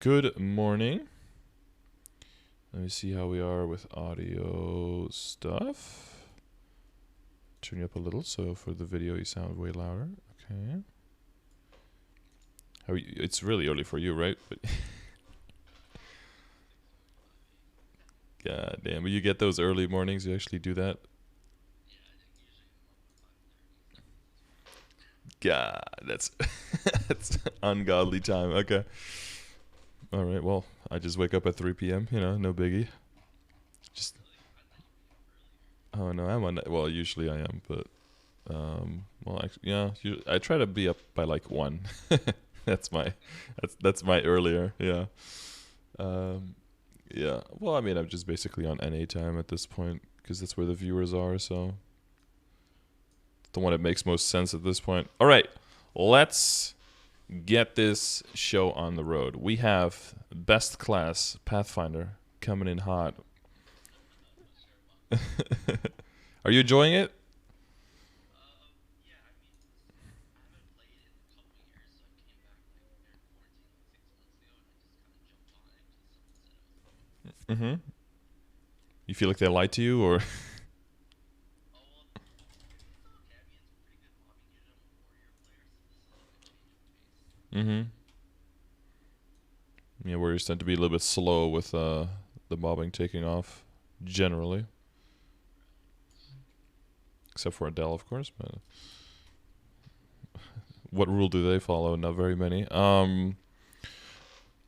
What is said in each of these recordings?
Good morning. Let me see how we are with audio stuff. Turn you up a little so for the video you sound way louder. Okay. How are you? It's really early for you, right? But God damn, but you get those early mornings, you actually do that? God, that's that's ungodly time. Okay. All right, well, I just wake up at 3 p.m., you know, no biggie. Just Oh no, I'm on well, usually I am, but well, actually, yeah, I try to be up by like 1. That's my earlier, yeah. Um yeah. Well, I mean, I'm just basically on NA time at this point because that's where the viewers are, so the one that makes most sense at this point. All right, let's get this show on the road. We have best class Pathfinder coming in hot. Are you enjoying it? Mm-hmm. You feel like they lied to you, or? Mm-hmm. Yeah, warriors tend to be a little bit slow with the mobbing taking off, generally. Except for Adele, of course. But what rule do they follow? Not very many.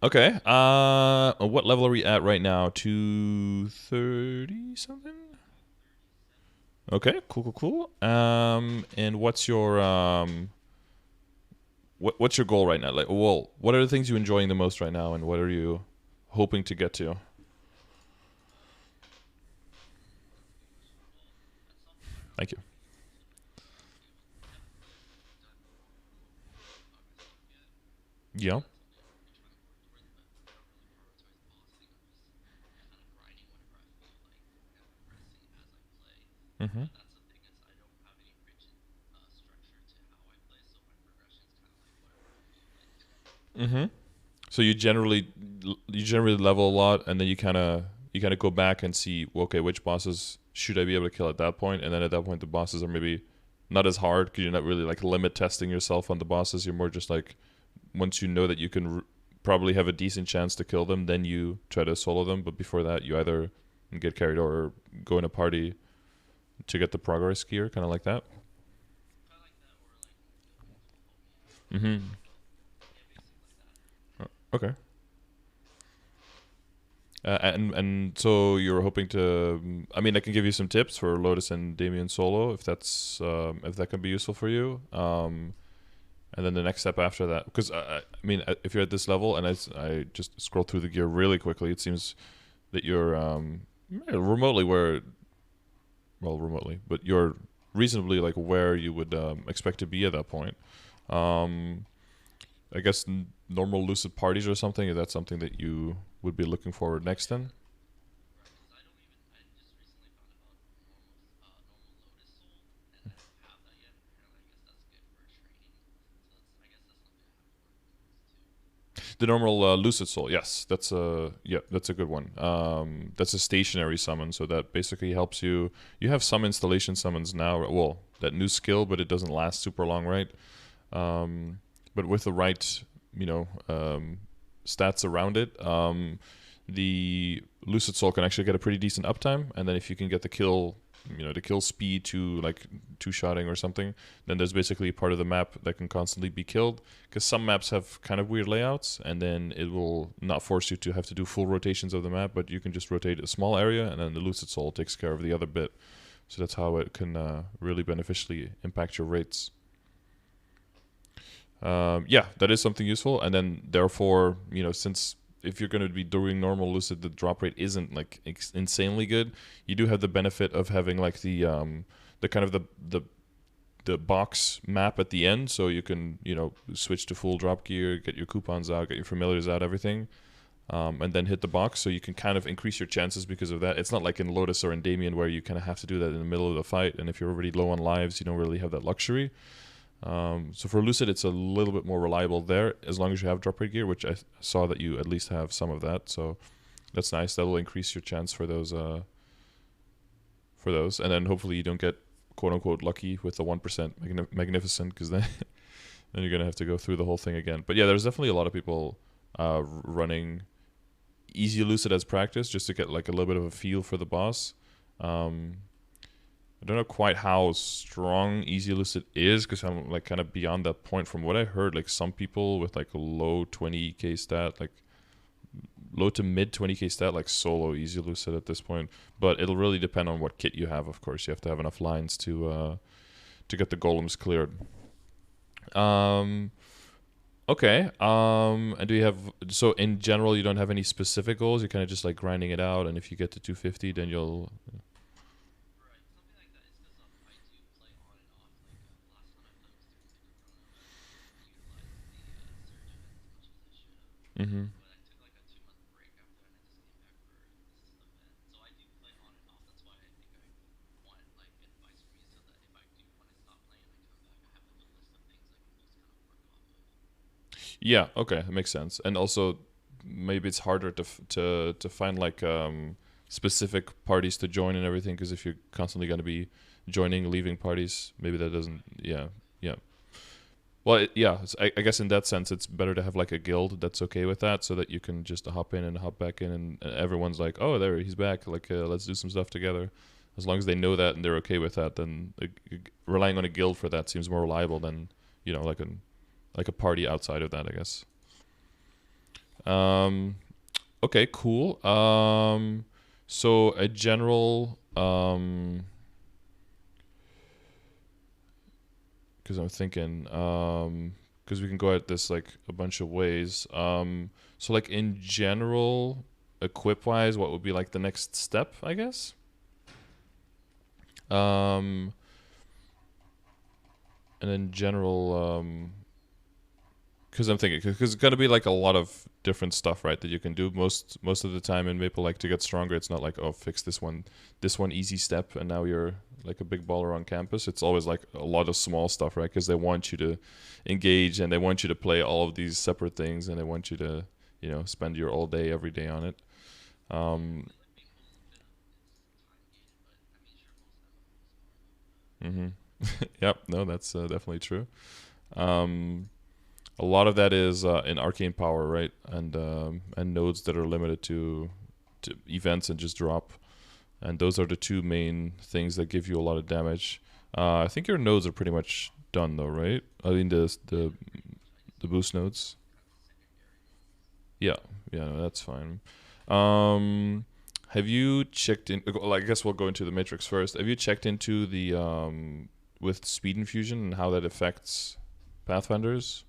Okay. What level are we at right now? 230 something? Okay, cool. And what's your what's your goal right now? Like, well, what are the things you enjoying the most right now, and what are you hoping to get to? Thank you. Yeah. Mm-hmm. Mm-hmm. So you generally level a lot, and then you kind of go back and see, well, okay, which bosses should I be able to kill at that point, and then at that point the bosses are maybe not as hard because you're not really like limit testing yourself on the bosses. You're more just like once you know that you can probably have a decent chance to kill them, then you try to solo them. But before that, you either get carried or go in a party to get the progress gear, kind of like that. Mm-hmm. Okay. And so you're hoping to. I mean, I can give you some tips for Lotus and Damien solo if that can be useful for you. And then the next step after that, because I mean, if you're at this level, and I just scroll through the gear really quickly, it seems that you're remotely where, well, remotely, but you're reasonably like where you would expect to be at that point. Um, I guess normal lucid parties or something. Is that something that you would be looking forward next then? The normal lucid soul, yes, that's a good one. That's a stationary summon, so that basically helps you. You have some installation summons now. Well, that new skill, but it doesn't last super long, right? But with the right, stats around it, the lucid soul can actually get a pretty decent uptime, and then if you can get the kill speed to like two shotting or something, then there's basically a part of the map that can constantly be killed, because some maps have kind of weird layouts, and then it will not force you to have to do full rotations of the map, but you can just rotate a small area, and then the lucid soul takes care of the other bit. So that's how it can really beneficially impact your rates. Yeah, that is something useful. And then therefore, since if you're going to be doing normal lucid, the drop rate isn't like insanely good. You do have the benefit of having like the kind of the box map at the end, so you can switch to full drop gear, get your coupons out, get your familiars out, everything, and then hit the box. So you can kind of increase your chances because of that. It's not like in Lotus or in Damien where you kind of have to do that in the middle of the fight, and if you're already low on lives, you don't really have that luxury. So for Lucid, it's a little bit more reliable there, as long as you have drop rate gear, which I saw that you at least have some of that. So that's nice. That will increase your chance for those. And then hopefully you don't get quote unquote lucky with the 1% magnificent, because then then you're gonna have to go through the whole thing again. But yeah, there's definitely a lot of people running easy Lucid as practice just to get like a little bit of a feel for the boss. I don't know quite how strong Easy Lucid is, because I'm like kind of beyond that point. From what I heard, like some people with like a low 20k stat, like low to mid 20k stat, like solo Easy Lucid at this point. But it'll really depend on what kit you have. Of course, you have to have enough lines to get the golems cleared. Okay. And do you have, so in general you don't have any specific goals? You're kind of just like grinding it out, and if you get to 250, then you'll. Mm-hmm. Yeah, okay, that makes sense. And also, maybe it's harder to find like specific parties to join and everything, because if you're constantly going to be joining, leaving parties, maybe that doesn't. Yeah, yeah. Well, yeah. I guess in that sense, it's better to have like a guild that's okay with that, so that you can just hop in and hop back in, and everyone's like, oh, there he's back. Like, let's do some stuff together. As long as they know that and they're okay with that, then relying on a guild for that seems more reliable than like a party outside of that, I guess. Um, okay, cool. So a general, because I'm thinking, because we can go at this like a bunch of ways. So like in general, equip wise, what would be like the next step, I guess? Um, and in general, because I'm thinking, because it's gonna be like a lot of different stuff, right? That you can do most of the time in Maple. Like to get stronger, it's not like, oh, fix this one easy step, and now you're like a big baller on campus. It's always like a lot of small stuff, right? Because they want you to engage, and they want you to play all of these separate things, and they want you to spend your all day every day on it. Um, hmm Yep, no, that's definitely true. Um, a lot of that is in arcane power, right? And nodes that are limited to events and just drop. And those are the two main things that give you a lot of damage. I think your nodes are pretty much done though, right? I mean the boost nodes. Yeah, yeah, no, that's fine. Have you checked in? Well, I guess we'll go into the matrix first. Have you checked into the with speed infusion and how that affects pathfinders?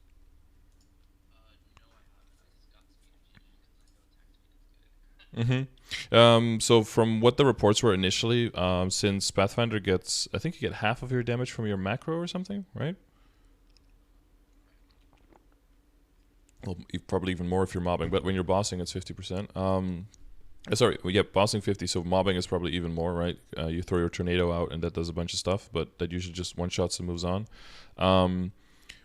So from what the reports were initially, since Pathfinder gets, I think you get half of your damage from your macro or something, right? Well, probably even more if you're mobbing, but when you're bossing, it's 50%. Sorry, well, yeah, bossing 50, so mobbing is probably even more, right? You throw your tornado out, and that does a bunch of stuff, but that usually just one shots and moves on. Um,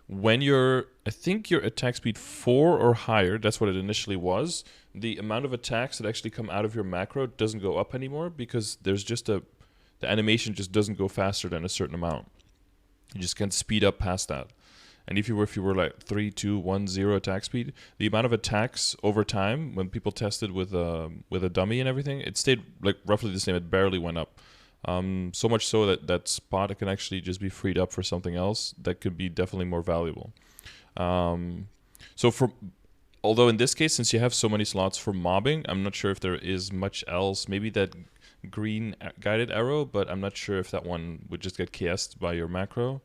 when you're, I think your attack speed 4 or higher, that's what it initially was, the amount of attacks that actually come out of your macro doesn't go up anymore, because there's just the animation just doesn't go faster than a certain amount. You just can't speed up past that. And if you were like 3, 2, 1, 0 attack speed, the amount of attacks over time, when people tested with a dummy and everything, it stayed like roughly the same. It barely went up. So much so that spot can actually just be freed up for something else that could be definitely more valuable. Um, so although in this case, since you have so many slots for mobbing, I'm not sure if there is much else. Maybe that green guided arrow, but I'm not sure if that one would just get KS'd by your macro.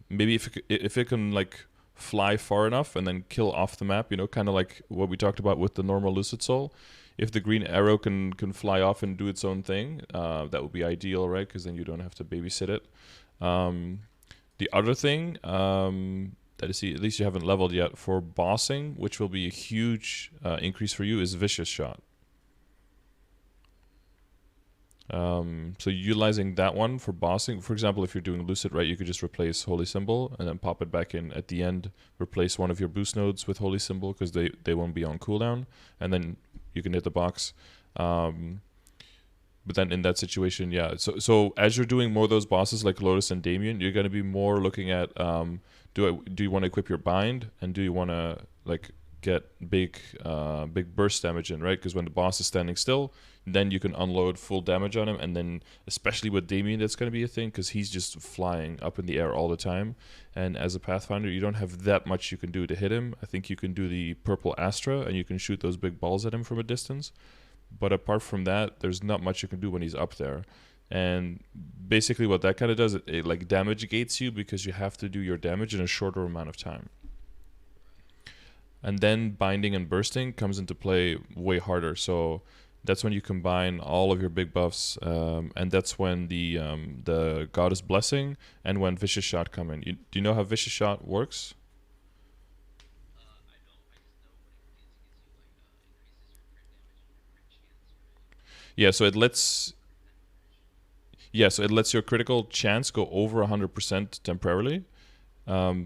Maybe if it can like fly far enough and then kill off the map, kind of like what we talked about with the normal Lucid Soul. If the green arrow can fly off and do its own thing, that would be ideal, right? Because then you don't have to babysit it. Um, the other thing that I see, at least you haven't leveled yet, for bossing, which will be a huge increase for you, is Vicious Shot. So utilizing that one for bossing, for example, if you're doing Lucid, right, you could just replace Holy Symbol and then pop it back in at the end, replace one of your boost nodes with Holy Symbol because they won't be on cooldown, and then you can hit the box. But then in that situation, yeah. So as you're doing more of those bosses like Lotus and Damien, you're going to be more looking at do you want to equip your bind, and do you want to like get big burst damage in, right? Because when the boss is standing still, then you can unload full damage on him, and then especially with Damien, that's going to be a thing because he's just flying up in the air all the time. And as a Pathfinder, you don't have that much you can do to hit him. I think you can do the purple Astra, and you can shoot those big balls at him from a distance. But apart from that, there's not much you can do when he's up there. And basically what that kind of does, it like damage gates you because you have to do your damage in a shorter amount of time. And then binding and bursting comes into play way harder. So that's when you combine all of your big buffs, and that's when the Goddess Blessing and when Vicious Shot come in. Do you know how Vicious Shot works? Yeah, so it lets your critical chance go over 100% temporarily,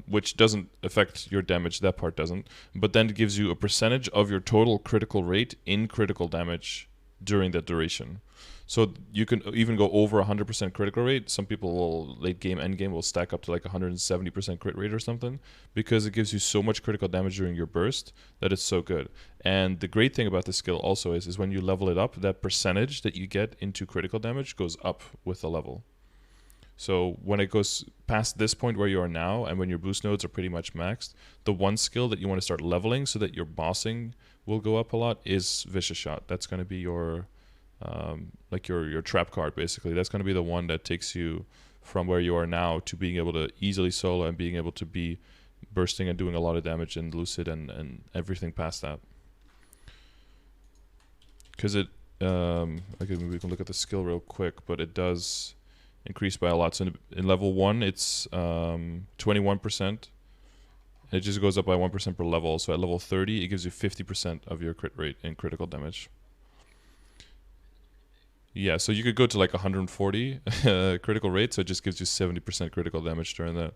which doesn't affect your damage. That part doesn't. But then it gives you a percentage of your total critical rate in critical damage during that duration. So you can even go over 100% critical rate. Some people will, late game, end game, will stack up to like 170% crit rate or something because it gives you so much critical damage during your burst that it's so good. And the great thing about this skill also is when you level it up, that percentage that you get into critical damage goes up with the level. So when it goes past this point where you are now, and when your boost nodes are pretty much maxed, the one skill that you want to start leveling so that your bossing will go up a lot is Vicious Shot. That's going to be your like your trap card, basically. That's going to be the one that takes you from where you are now to being able to easily solo and being able to be bursting and doing a lot of damage in Lucid and everything past that. Because it, okay, maybe we can look at the skill real quick, but it does increase by a lot. So in level 1, it's 21%. It just goes up by 1% per level. So at level 30, it gives you 50% of your crit rate in critical damage. Yeah, so you could go to like 140 critical rate, so it just gives you 70% critical damage during that.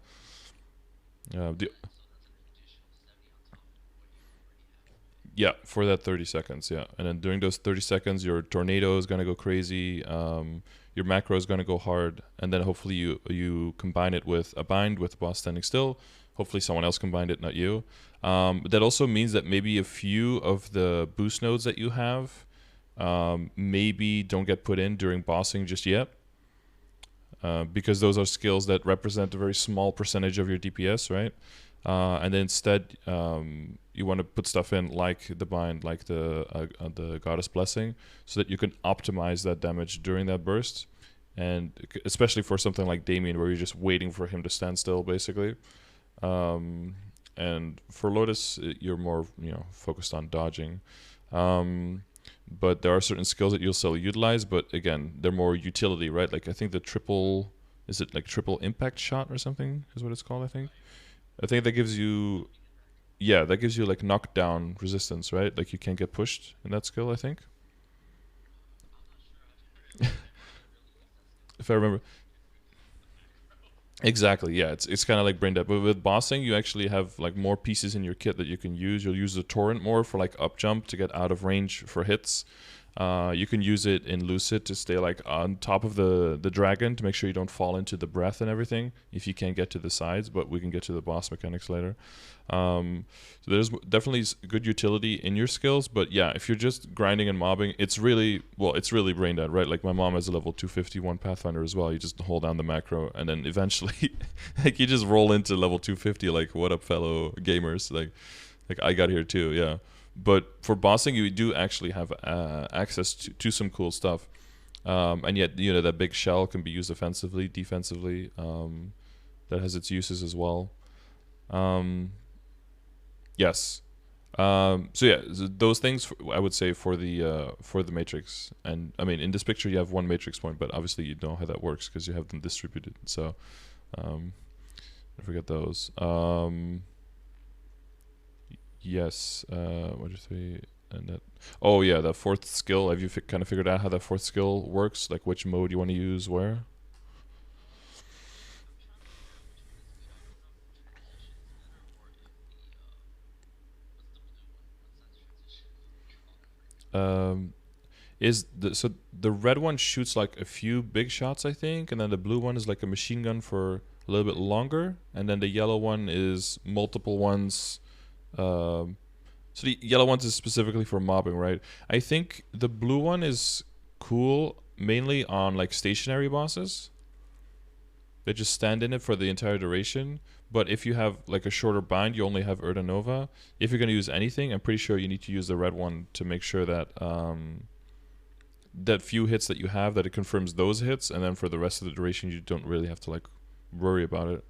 Yeah, for that 30 seconds, yeah. And then during those 30 seconds, your tornado is going to go crazy, your macro is going to go hard, and then hopefully you combine it with a bind with the boss standing still. Hopefully someone else combined it, not you. That also means that maybe a few of the boost nodes that you have maybe don't get put in during bossing just yet, because those are skills that represent a very small percentage of your DPS, right? And then instead, you want to put stuff in like the bind, like the Goddess Blessing, so that you can optimize that damage during that burst, and especially for something like Damien, where you're just waiting for him to stand still, basically. And for Lotus, you're more focused on dodging. But there are certain skills that you'll still utilize, but again, they're more utility, right? Like I think the triple impact shot or something is what it's called, I think. I think that gives you, yeah, that gives you like knockdown resistance, right? Like you can't get pushed in that skill, I think. If I remember. Exactly, yeah. It's kind of like brain dead. But with bossing, you actually have like more pieces in your kit that you can use. You'll use the torrent more for like up jump to get out of range for hits. You can use it in Lucid to stay like on top of the dragon to make sure you don't fall into the breath and everything if you can't get to the sides, but we can get to the boss mechanics later. So there's definitely good utility in your skills, but yeah, if you're just grinding and mobbing, it's really brain dead, right? Like my mom has a level 251 Pathfinder as well. You just hold down the macro and then eventually like you just roll into level 250 like what up fellow gamers, like I got here too, yeah. But for bossing, you do actually have access to some cool stuff. And yet, that big shell can be used offensively, defensively. That has its uses as well. Yes. So yeah, those things I would say for the matrix. And I mean, in this picture you have one matrix point, but obviously you know how that works because you have them distributed. So I forget those. Yes. 1, 2, 3. And that. Oh yeah, the fourth skill. Have you kind of figured out how that fourth skill works? Like which mode you want to use where? Um, so the red one shoots like a few big shots, I think, and then the blue one is like a machine gun for a little bit longer, and then the yellow one is multiple ones. So the yellow ones is specifically for mobbing, right? I think the blue one is cool mainly on like stationary bosses. They just stand in it for the entire duration. But if you have like a shorter bind, you only have Urda Nova. If you're going to use anything, I'm pretty sure you need to use the red one to make sure that that few hits that you have, that it confirms those hits, and then for the rest of the duration, you don't really have to like worry about it.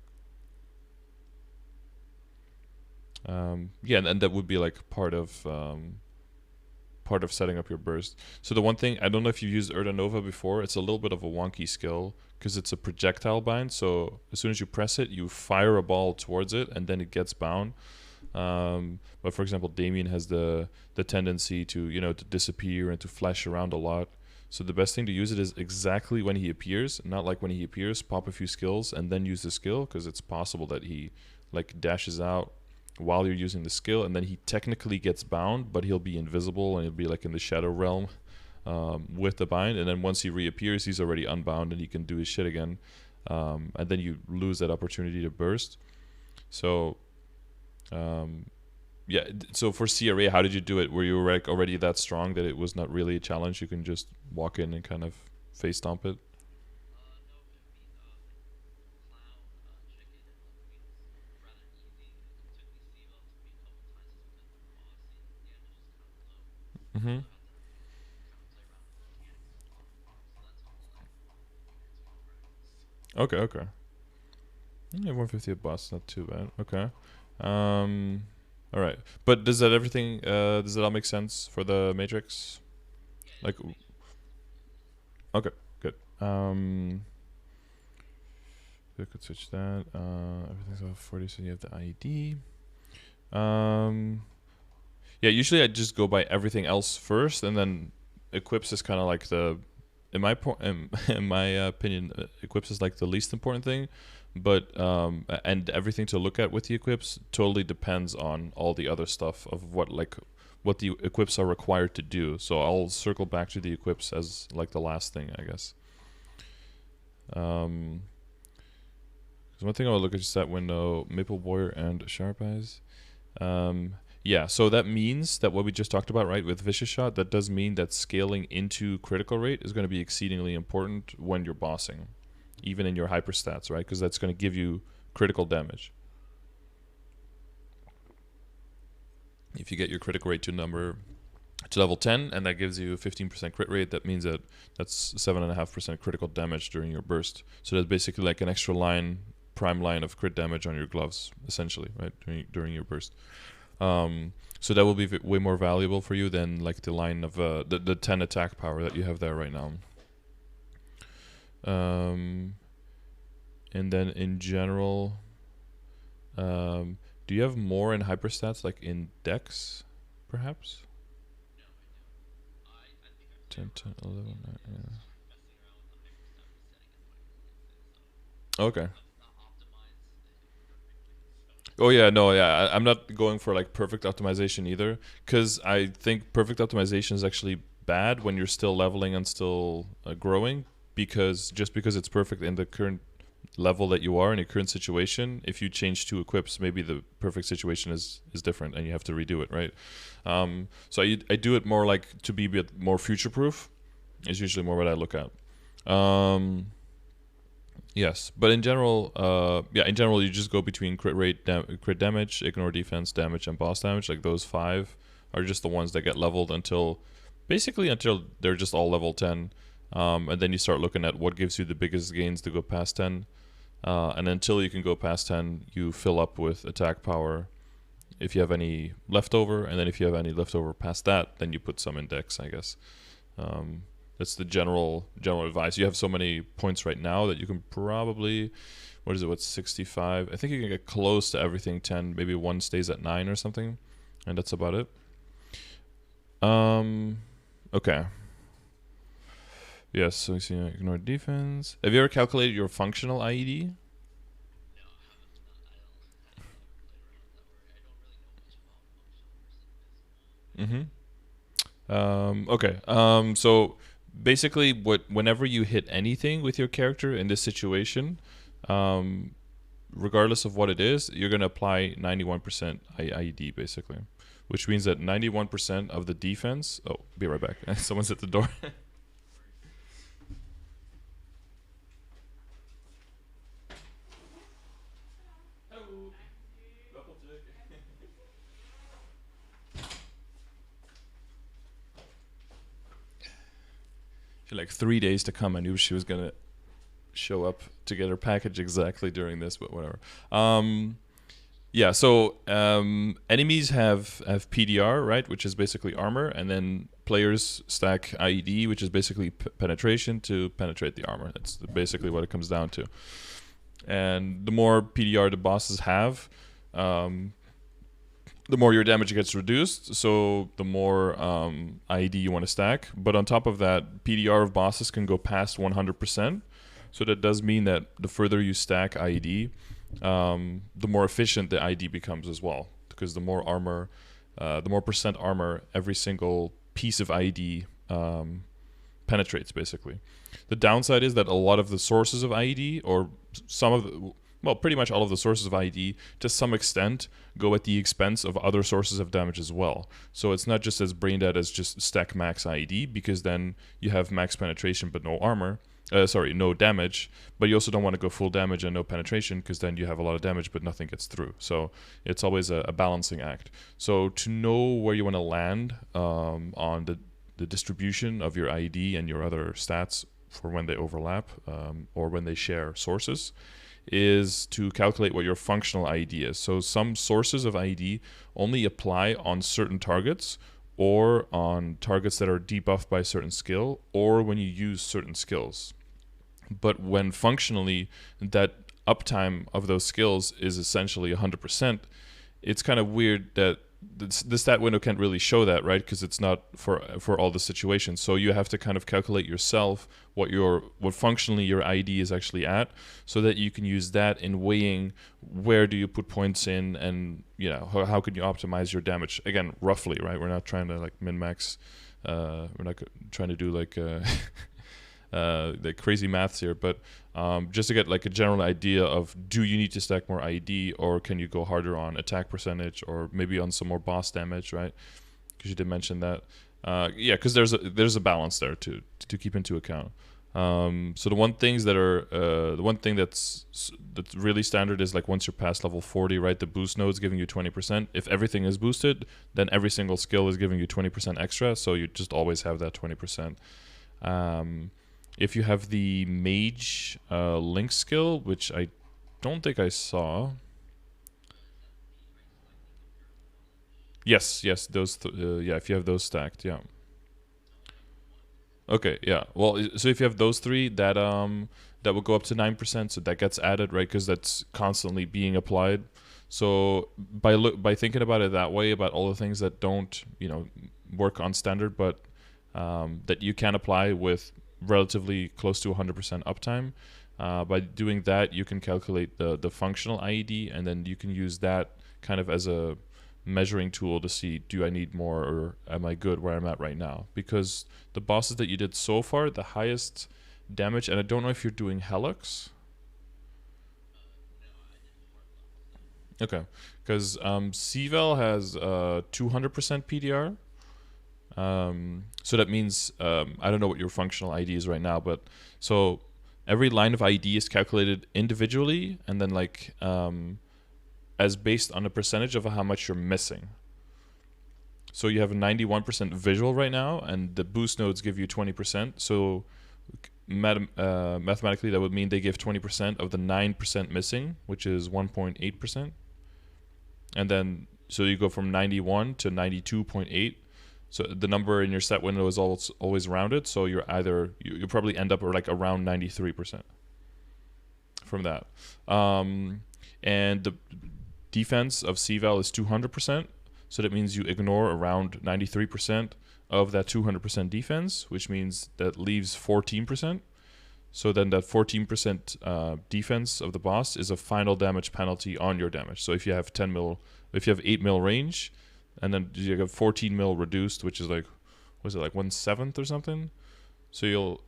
Yeah, and that would be like part of setting up your burst. So the one thing, I don't know if you've used Urda Nova before, it's a little bit of a wonky skill because it's a projectile bind. So as soon as you press it, you fire a ball towards it and then it gets bound. But for example, Damien has the tendency to, to disappear and to flash around a lot. So the best thing to use it is exactly when he appears, not like when he appears, pop a few skills and then use the skill, because it's possible that he like dashes out while you're using the skill, and then he technically gets bound, but he'll be invisible and he'll be like in the shadow realm with the bind, and then once he reappears, he's already unbound and he can do his shit again, and then you lose that opportunity to burst. So yeah, so for CRA, how did you do it? Were you like already that strong that it was not really a challenge? You can just walk in and kind of face stomp it? Mm-hmm. Okay, okay. Yeah, 150 a boss, not too bad. Okay. Um, all right. But does that all make sense for the Matrix? Like, okay, good. We could switch that. Everything's off 40, so you have the IED. Yeah, usually I just go by everything else first, and then equips is kind of like in my opinion, equips is like the least important thing. But and everything to look at with the equips totally depends on all the other stuff of what the equips are required to do. So I'll circle back to the equips as like the last thing, I guess. 'Cause one thing I will look at is that window, Maple Warrior and Sharp Eyes. Yeah, so that means that what we just talked about, right, with Vicious Shot, that does mean that scaling into critical rate is going to be exceedingly important when you're bossing, even in your hyperstats, right? Because that's going to give you critical damage. If you get your critical rate to level 10, and that gives you 15% crit rate, that means that's 7.5% critical damage during your burst. So that's basically like an extra prime line of crit damage on your gloves, essentially, right, during your burst. So that will be way more valuable for you than like the line of the 10 attack power that you have there right now. And then in general, do you have more in hyperstats, like in Dex, perhaps? 10, 10, 11, yeah. Okay. Oh yeah, no, yeah, I'm not going for like perfect optimization either, because I think perfect optimization is actually bad when you're still leveling and still growing, because just because it's perfect in the current level that you are in your current situation, if you change two equips, maybe the perfect situation is different and you have to redo it, right? So I do it more like to be a bit more future proof is usually more what I look at. Yes, but in general, in general, you just go between crit rate, crit damage, ignore defense, damage, and boss damage. Like those 5 are just the ones that get leveled until they're just all level 10, and then you start looking at what gives you the biggest gains to go past 10, and until you can go past 10, you fill up with attack power if you have any leftover, and then if you have any leftover past that, then you put some in Dex, I guess. That's the general advice. You have so many points right now that you can probably, what's 65? I think you can get close to everything 10. Maybe one stays at 9 or something, and that's about it. Okay. Yes, so you see, ignore defense. Have you ever calculated your functional IED? Mm-hmm. Okay. So basically, whenever you hit anything with your character in this situation, um, regardless of what it is, you're gonna apply 91% IED basically, which means that 91% of the defense. Oh, be right back. Someone's at the door. She had like 3 days to come. I knew she was gonna show up to get her package exactly during this, but whatever. Yeah, so enemies have PDR, right, which is basically armor, and then players stack IED, which is basically penetration to penetrate the armor. That's basically what it comes down to. And the more PDR the bosses have, the more your damage gets reduced, so the more IED you want to stack. But on top of that, PDR of bosses can go past 100%. So that does mean that the further you stack IED, the more efficient the IED becomes as well. Because the more armor, the more percent armor every single piece of IED penetrates, basically. The downside is that a lot of the sources of IED, or some of the, well, pretty much all of the sources of IED, to some extent, go at the expense of other sources of damage as well. So it's not just as brain dead as just stack max IED, because then you have max penetration but no armor. No damage, but you also don't want to go full damage and no penetration, because then you have a lot of damage but nothing gets through. So it's always a balancing act. So to know where you want to land on the distribution of your IED and your other stats for when they overlap or when they share sources, is to calculate what your functional IED is. So some sources of IED only apply on certain targets, or on targets that are debuffed by a certain skill, or when you use certain skills. But when functionally that uptime of those skills is essentially 100%, it's kind of weird that the stat window can't really show that, right? Because it's not for all the situations. So you have to kind of calculate yourself what functionally your IED is actually at, so that you can use that in weighing where do you put points in, and how can you optimize your damage. Again, roughly, right? We're not trying to like min max. We're not trying to do like the crazy maths here, but just to get like a general idea of, do you need to stack more IED, or can you go harder on attack percentage, or maybe on some more boss damage, right? Because you did mention that. Yeah, because there's a balance there to keep into account. So the one thing that's really standard is like once you're past level 40, right? The boost node's giving you 20%. If everything is boosted, then every single skill is giving you 20% extra. So you just always have that 20%. If you have the mage link skill, which I don't think I saw. Yes, those. Yeah, if you have those stacked, yeah. Okay, yeah. Well, so if you have those three, that will go up to 9%. So that gets added, right? Because that's constantly being applied. So by thinking about it that way, about all the things that don't work on standard, but that you can apply with relatively close to 100% uptime. By doing that, you can calculate the functional IED, and then you can use that kind of as a measuring tool to see, do I need more, or am I good where I'm at right now? Because the bosses that you did so far, the highest damage, and I don't know if you're doing Helix. Okay, because Cvel has 200% PDR. So that means I don't know what your functional IED is right now, but so every line of IED is calculated individually, and then like as based on a percentage of how much you're missing. So you have a 91% visual right now, and the boost nodes give you 20%. So mathematically, that would mean they give 20% of the 9% missing, which is 1.8%. And then so you go from 91 to 92.8. So the number in your set window is always rounded. So you're you probably end up like around 93% from that. And the defense of Cvel is 200%. So that means you ignore around 93% of that 200% defense, which means that leaves 14%. So then that 14% defense of the boss is a final damage penalty on your damage. So if you have 10 mil, if you have 8 mil range, and then you have 14 mil reduced, which is like, was it like 1/7 or something? So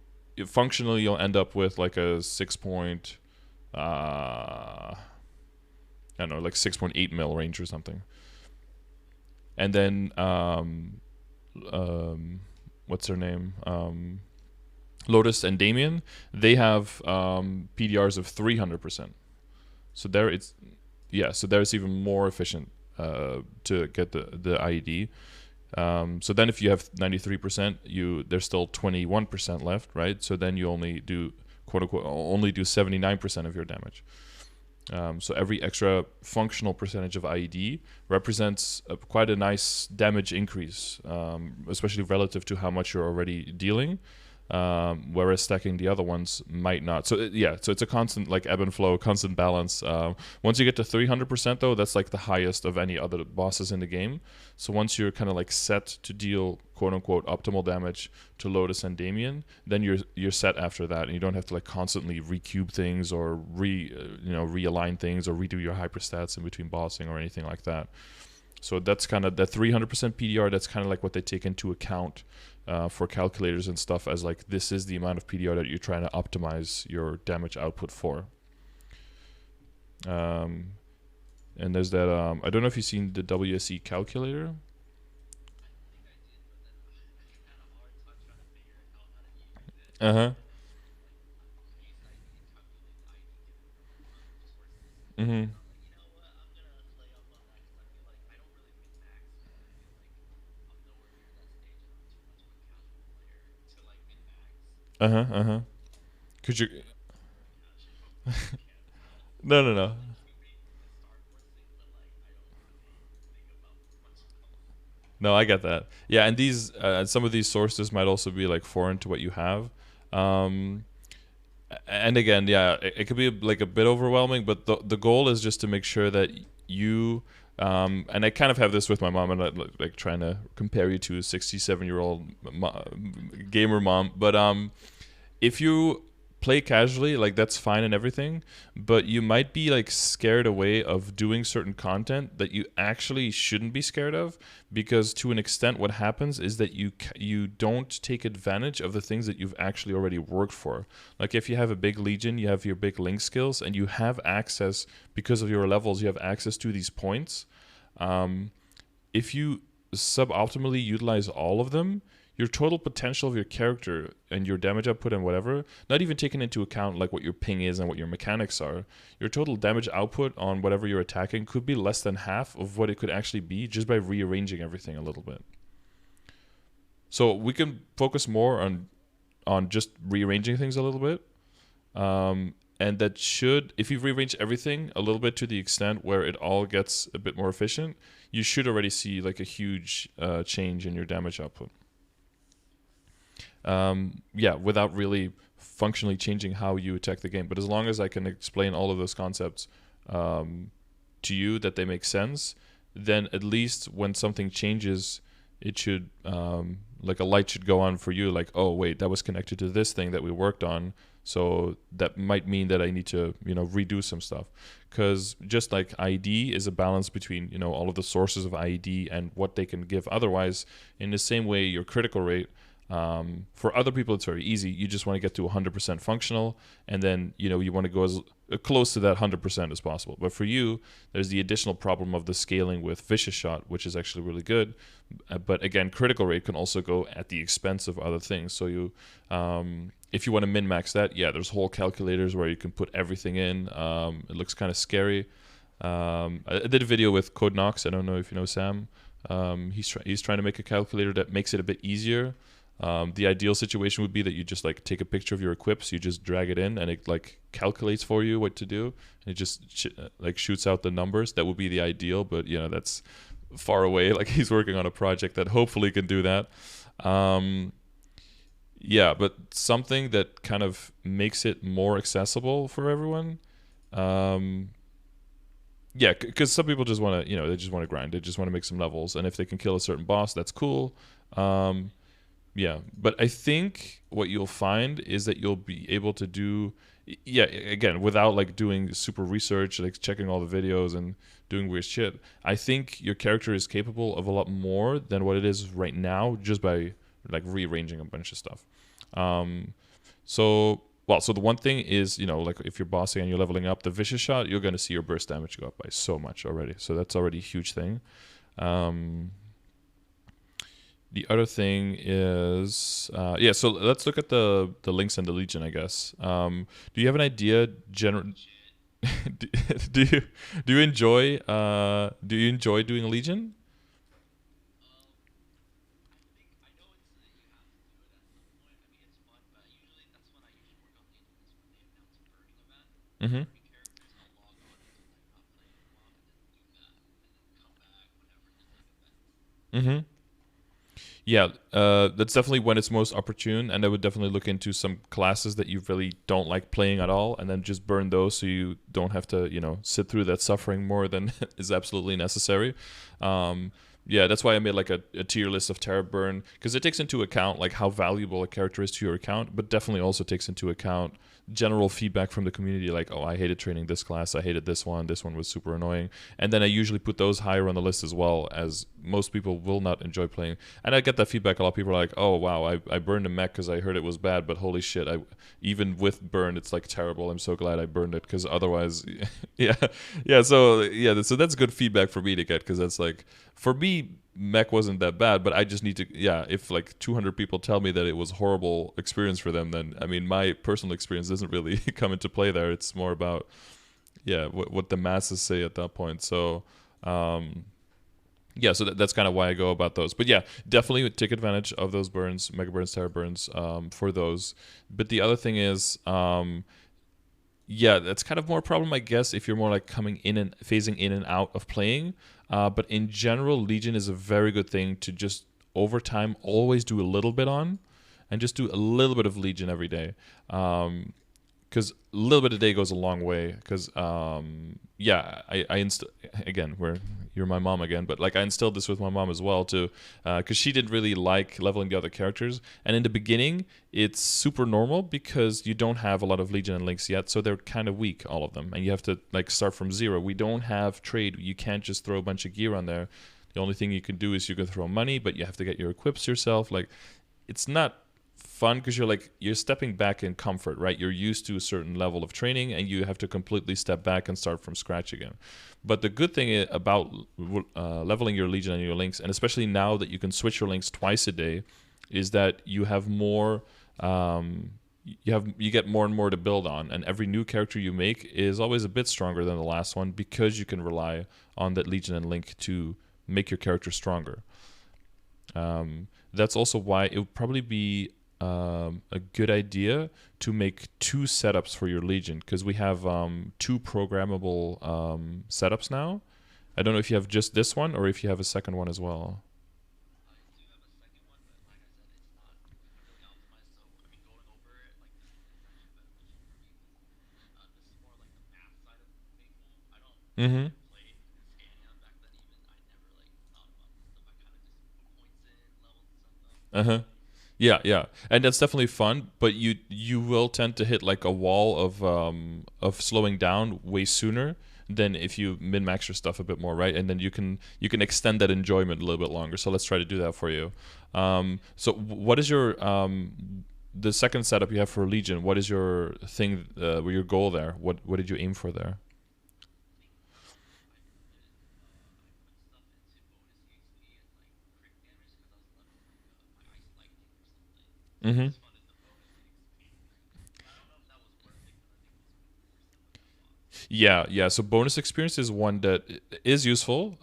functionally you'll end up with like a 6.8 mil range or something. And then what's her name? Lotus and Damien, they have PDRs of 300%. So there it's so there it's even more efficient to get the IED. So then if you have 93%, there's still 21% left, right? So then you only do, quote unquote, only do 79% of your damage. So every extra functional percentage of IED represents quite a nice damage increase, especially relative to how much you're already dealing. Whereas stacking the other ones might not. So it's a constant like ebb and flow, constant balance. Once you get to 300% though, that's like the highest of any other bosses in the game. So once you're kind of like set to deal quote unquote optimal damage to Lotus and Damien, then you're set after that, and you don't have to like constantly recube things or realign things or redo your hyperstats in between bossing or anything like that. So that's kind of that 300% PDR. That's kind of like what they take into account for calculators and stuff, as like this is the amount of PDR that you're trying to optimize your damage output for. And there's that. I don't know if you've seen the WSE calculator. Uh-huh. Mm-hmm. Uh-huh. Uh-huh. Could you? No, no, no. No, I get that. Yeah, and these some of these sources might also be like foreign to what you have. Um, and again, yeah, it could be like a bit overwhelming, but the goal is just to make sure that you and I kind of have this with my mom, and like trying to compare you to a 67-year-old gamer mom, but if you play casually, like that's fine and everything, but you might be like scared away of doing certain content that you actually shouldn't be scared of, because to an extent what happens is that you don't take advantage of the things that you've actually already worked for. Like if you have a big legion, you have your big link skills, and you have access, because of your levels, you have access to these points. If you suboptimally utilize all of them, your total potential of your character and your damage output and whatever, not even taking into account like what your ping is and what your mechanics are, your total damage output on whatever you're attacking could be less than half of what it could actually be just by rearranging everything a little bit. So we can focus more on just rearranging things a little bit. And that should, if you rearrange everything a little bit to the extent where it all gets a bit more efficient, you should already see like a huge change in your damage output. Without really functionally changing how you attack the game. But as long as I can explain all of those concepts to you, that they make sense, then at least when something changes, it should, like a light should go on for you, like, oh, wait, that was connected to this thing that we worked on. So that might mean that I need to, redo some stuff. Because just like IED is a balance between, all of the sources of IED and what they can give otherwise, in the same way your critical rate, for other people it's very easy. You just want to get to 100% functional, and then you want to go as close to that 100% as possible. But for you, there's the additional problem of the scaling with Vicious Shot, which is actually really good. But again, critical rate can also go at the expense of other things. So you, if you want to min-max that, there's whole calculators where you can put everything in. It looks kind of scary. I did a video with Code Knox. I don't know if you know Sam. He's trying to make a calculator that makes it a bit easier. The ideal situation would be that you just like take a picture of your equips, you just drag it in, and it like calculates for you what to do, and it just like shoots out the numbers. That would be the ideal, but that's far away. Like he's working on a project that hopefully can do that. But something that kind of makes it more accessible for everyone. Yeah, because some people just want to, they just want to grind. They just want to make some levels, and if they can kill a certain boss, that's cool. Um, yeah, but I think what you'll find is that you'll be able to do, yeah, again, without like doing super research, like checking all the videos and doing weird shit. I think your character is capable of a lot more than what it is right now, just by like rearranging a bunch of stuff. Um, so the one thing is, like if you're bossing and you're leveling up the vicious shot, you're going to see your burst damage go up by so much already. So that's already a huge thing. The other thing is, yeah. So let's look at the links and the Legion, I guess. Do you have an idea, do, do you do you enjoy doing Legion? Mm-hmm. Mm-hmm. Yeah, that's definitely when it's most opportune, and I would definitely look into some classes that you really don't like playing at all, and then just burn those so you don't have to, sit through that suffering more than is absolutely necessary. Um, yeah, that's why I made like a tier list of Terra Burn, because it takes into account like how valuable a character is to your account, but definitely also takes into account general feedback from the community, like, oh, I hated training this class, I hated this one was super annoying, and then I usually put those higher on the list as well, as most people will not enjoy playing. And I get that feedback a lot. People are like, oh wow, I burned a mech because I heard it was bad, but holy shit, even with burn it's like terrible. I'm so glad I burned it, because otherwise yeah, so that's good feedback for me to get, because that's like, for me, mech wasn't that bad, but I just need to, yeah, if like 200 people tell me that it was horrible experience for them, then I mean my personal experience doesn't really come into play there. It's more about, yeah, what the masses say at that point. So yeah, so that's kind of why I go about those. But yeah, definitely take advantage of those burns, mega burns, terra burns, for those. But the other thing is, yeah, that's kind of more a problem, I guess, if you're more like coming in and phasing in and out of playing. But in general, Legion is a very good thing to just over time always do a little bit on, and just do a little bit of Legion every day. Because a little bit a day goes a long way. Because yeah, again, you're my mom again, but like I instilled this with my mom as well too, because she didn't really like leveling the other characters, and in the beginning it's super normal because you don't have a lot of Legion and Links yet, so they're kind of weak, all of them, and you have to like start from zero. We don't have trade. You can't just throw a bunch of gear on there. The only thing you can do is you can throw money, but you have to get your equips yourself. Like, it's not fun because you're stepping back in comfort, right? You're used to a certain level of training, and you have to completely step back and start from scratch again. But the good thing about leveling your Legion and your Links, and especially now that you can switch your Links twice a day, is that you have more. You get more and more to build on, and every new character you make is always a bit stronger than the last one, because you can rely on that Legion and Link to make your character stronger. That's also why it would probably be a good idea to make two setups for your Legion, because we have two programmable setups now. I don't know if you have just this one or if you have a second one as well. Mm-hmm. Uh-huh. Yeah, yeah, and that's definitely fun. But you will tend to hit like a wall of slowing down way sooner than if you min max your stuff a bit more, right? And then you can extend that enjoyment a little bit longer. So let's try to do that for you. So what is your the second setup you have for Legion? What is your thing? Your goal there? What did you aim for there? Mm-hmm. Yeah, yeah. So bonus experience is one that is useful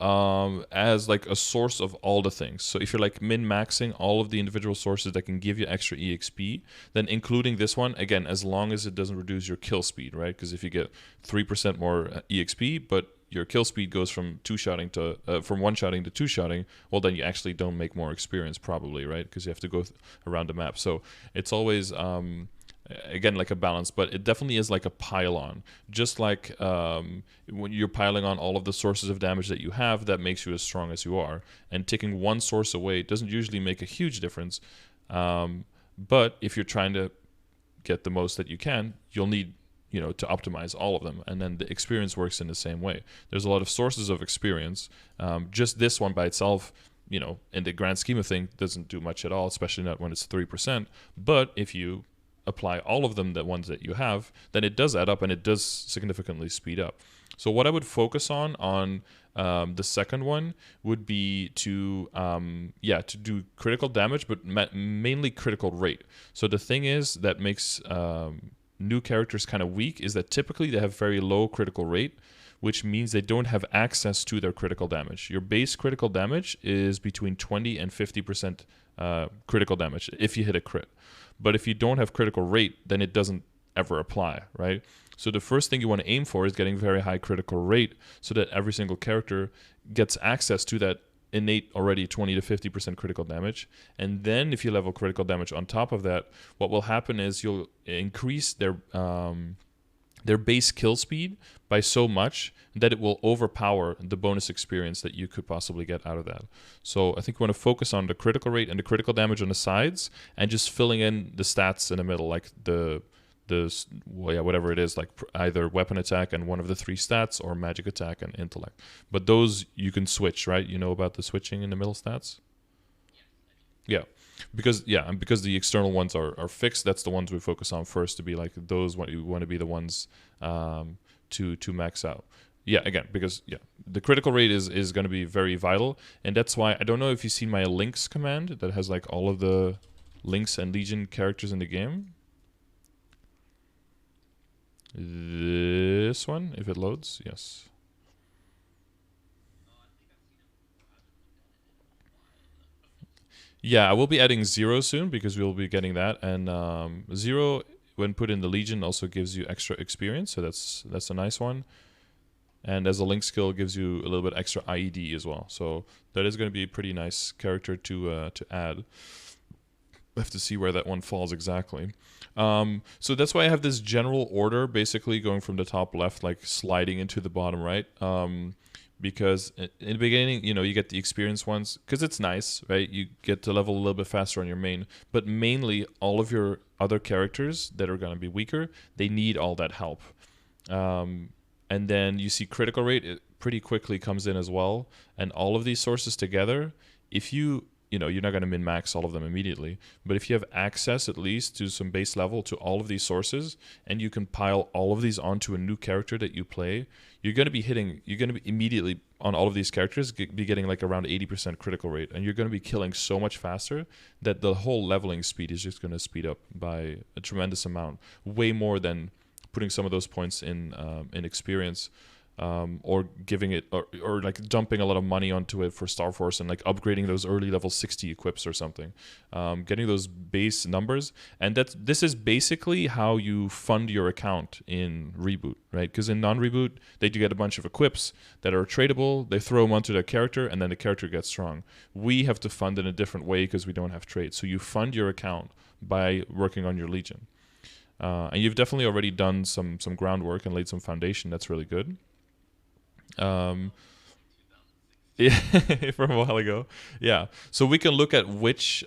as like a source of all the things. So if you're like min maxing all of the individual sources that can give you extra EXP, then including this one, again, as long as it doesn't reduce your kill speed, right? Because if you get 3% more EXP, but your kill speed goes from from one shotting to two shotting, well then you actually don't make more experience probably, right? Because you have to go around the map. So it's always again, like a balance, but it definitely is like a pile on. Just like when you're piling on all of the sources of damage that you have, that makes you as strong as you are. And taking one source away doesn't usually make a huge difference. But if you're trying to get the most that you can, you'll need, to optimize all of them. And then the experience works in the same way. There's a lot of sources of experience. Just this one by itself, in the grand scheme of things, doesn't do much at all, especially not when it's 3%. But if you apply all of them, the ones that you have, then it does add up and it does significantly speed up. So what I would focus on the second one would be to do critical damage, but mainly critical rate. So the thing is that makes new characters kind of weak is that typically they have very low critical rate, which means they don't have access to their critical damage. Your base critical damage is between 20 and 50% critical damage if you hit a crit. But if you don't have critical rate, then it doesn't ever apply, right? So the first thing you want to aim for is getting very high critical rate so that every single character gets access to that innate already 20 to 50% critical damage. And then if you level critical damage on top of that, what will happen is you'll increase their base kill speed by so much that it will overpower the bonus experience that you could possibly get out of that. So I think we want to focus on the critical rate and the critical damage on the sides and just filling in the stats in the middle, like whatever it is, like either weapon attack and one of the 3 stats or magic attack and intellect. But those you can switch, right? You know about the switching in the middle stats? Yeah. Because the external ones are fixed, that's the ones we focus on first to be like those what you want to be the ones to max out. Yeah, again, because the critical rate is going to be very vital, and that's why I don't know if you've seen my links command that has like all of the links and legion characters in the game. This one, if it loads, yes. Yeah, I will be adding 0 soon because we'll be getting that, and 0 when put in the Legion also gives you extra experience, so that's a nice one. And as a link skill, gives you a little bit extra IED as well. So that is going to be a pretty nice character to add. I have to see where that one falls exactly. So that's why I have this general order, basically going from the top left, like sliding into the bottom right. Because in the beginning, you get the experience ones, because it's nice, right? You get to level a little bit faster on your main. But mainly, all of your other characters that are going to be weaker, they need all that help. And then you see critical rate, it pretty quickly comes in as well. And all of these sources together, if you're not going to min-max all of them immediately, but if you have access at least to some base level to all of these sources, and you can pile all of these onto a new character that you play, you're going to be immediately on all of these characters be getting like around 80% critical rate, and you're going to be killing so much faster that the whole leveling speed is just going to speed up by a tremendous amount, way more than putting some of those points in experience. Or giving it or like dumping a lot of money onto it for Star Force and like upgrading those early level 60 equips or something, getting those base numbers. And this is basically how you fund your account in Reboot, right? Because in non-Reboot, they do get a bunch of equips that are tradable, they throw them onto their character, and then the character gets strong. We have to fund in a different way because we don't have trade. So you fund your account by working on your Legion. And you've definitely already done some groundwork and laid some foundation. That's really good. Yeah, from a while ago. Yeah. So we can look at which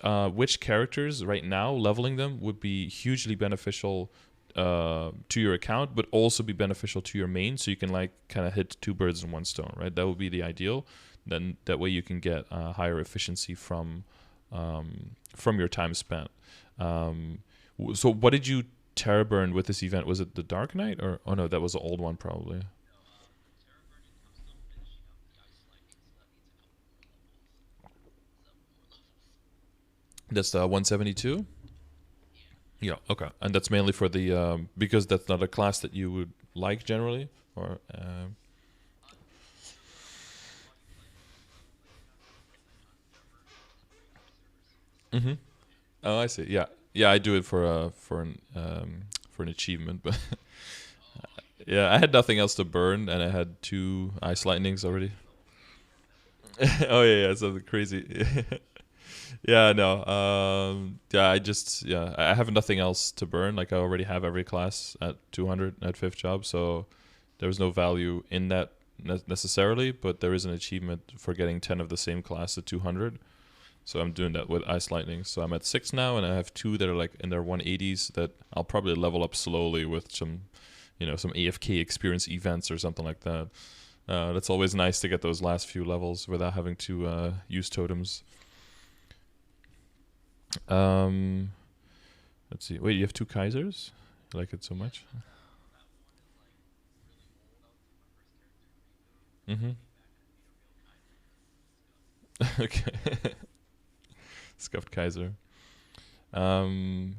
characters right now, leveling them would be hugely beneficial to your account, but also be beneficial to your main, so you can like kind of hit 2 birds in 1 stone, right? That would be the ideal. Then that way you can get higher efficiency from your time spent. So what did you terror burn with this event? Was it the Dark Knight or no, that was the old one probably. That's the 172? Yeah, okay. And that's mainly for the because that's not a class that you would like generally, or mm-hmm. Oh, I see. Yeah. Yeah, I do it for an achievement, but yeah, I had nothing else to burn and I had 2 ice lightnings already. Oh yeah, something crazy. Yeah, no. Yeah, I have nothing else to burn. Like I already have every class at 200 at fifth job, so there was no value in that necessarily. But there is an achievement for getting 10 of the same class at 200. So I'm doing that with Ice Lightning. So I'm at 6 now, and I have 2 that are like in their 180s that I'll probably level up slowly with some, some AFK experience events or something like that. That's always nice to get those last few levels without having to use totems. Let's see. Wait, you have 2 Kaisers? You like it so much? Mm-hmm. Okay. Scuffed Kaiser. Um,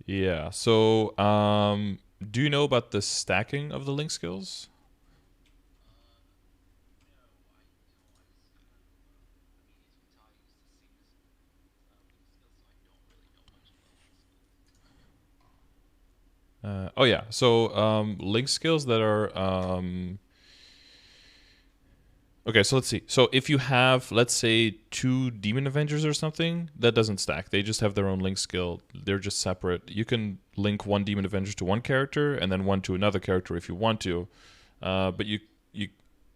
yeah. So, do you know about the stacking of the link skills? Oh yeah. So, link skills that are okay, so let's see. So if you have, let's say, 2 Demon Avengers or something, that doesn't stack. They just have their own link skill. They're just separate. You can link 1 Demon Avenger to one character and then one to another character if you want to. But you,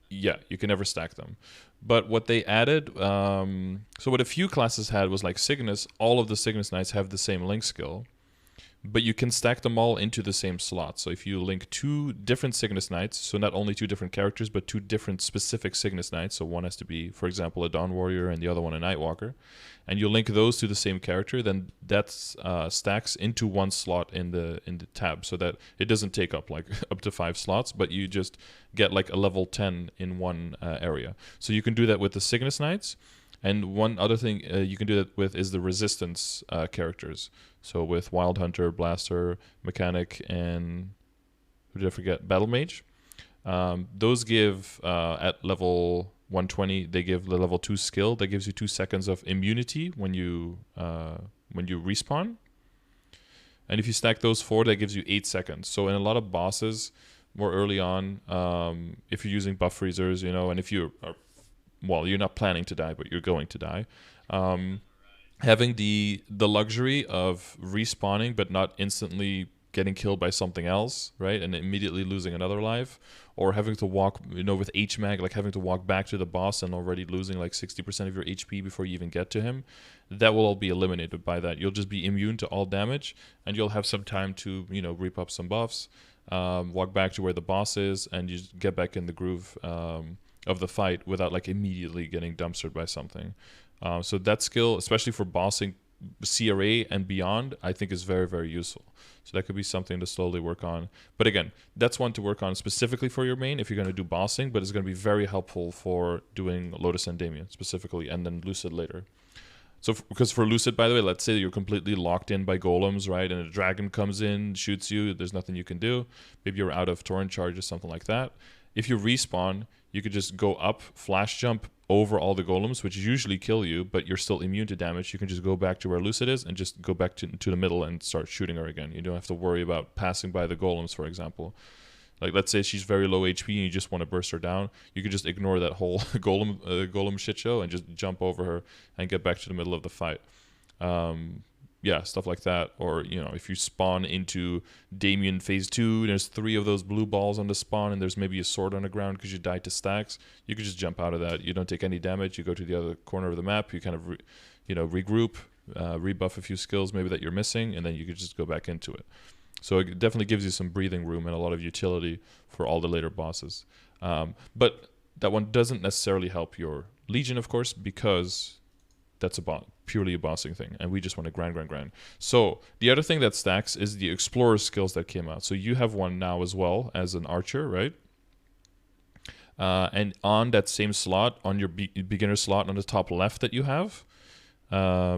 yeah, you can never stack them. But what they added, so what a few classes had was like Cygnus. All of the Cygnus Knights have the same link skill, but you can stack them all into the same slot. So if you link 2 different Cygnus Knights, so not only 2 different characters, but 2 different specific Cygnus Knights, so one has to be, for example, a Dawn Warrior and the other one a Nightwalker, and you link those to the same character, then that stacks into one slot in the tab, so that it doesn't take up like up to 5 slots, but you just get like a level 10 in one area. So you can do that with the Cygnus Knights. And one other thing you can do that with is the resistance characters. So with Wild Hunter, Blaster, Mechanic, and who did I forget? Battle Mage. Those give at level 120. They give the level 2 skill that gives you 2 seconds of immunity when you respawn. And if you stack those 4, that gives you 8 seconds. So in a lot of bosses, more early on, if you're using buff freezers, and if you are, well, you're not planning to die, but you're going to die. Having the luxury of respawning but not instantly getting killed by something else, right, and immediately losing another life, or having to walk, with HMAG, like having to walk back to the boss and already losing like 60% of your HP before you even get to him, that will all be eliminated by that. You'll just be immune to all damage, and you'll have some time to, reap up some buffs, walk back to where the boss is, and you get back in the groove of the fight without like immediately getting dumpstered by something. So that skill, especially for bossing CRA and beyond, I think is very, very useful. So that could be something to slowly work on. But again, that's one to work on specifically for your main if you're going to do bossing, but it's going to be very helpful for doing Lotus and Damien specifically, and then Lucid later. So, because for Lucid, by the way, let's say you're completely locked in by golems, right? And a dragon comes in, shoots you, there's nothing you can do. Maybe you're out of torrent charge or something like that. If you respawn, you could just go up, flash jump over all the golems, which usually kill you, but you're still immune to damage. You can just go back to where Lucid is and just go back to the middle and start shooting her again. You don't have to worry about passing by the golems, for example. Like, let's say she's very low HP and you just want to burst her down. You can just ignore that whole golem shit show and just jump over her and get back to the middle of the fight. Yeah, stuff like that. Or, if you spawn into Damien phase 2, there's 3 of those blue balls on the spawn, and there's maybe a sword on the ground because you died to stacks. You could just jump out of that. You don't take any damage. You go to the other corner of the map. You kind of, regroup, rebuff a few skills maybe that you're missing, and then you could just go back into it. So it definitely gives you some breathing room and a lot of utility for all the later bosses. But that one doesn't necessarily help your Legion, of course, because that's purely a bossing thing, and we just want to grind. So the other thing that stacks is the Explorer skills that came out. So you have one now as well as an archer, right? And on that same slot, on your beginner slot on the top left that you have,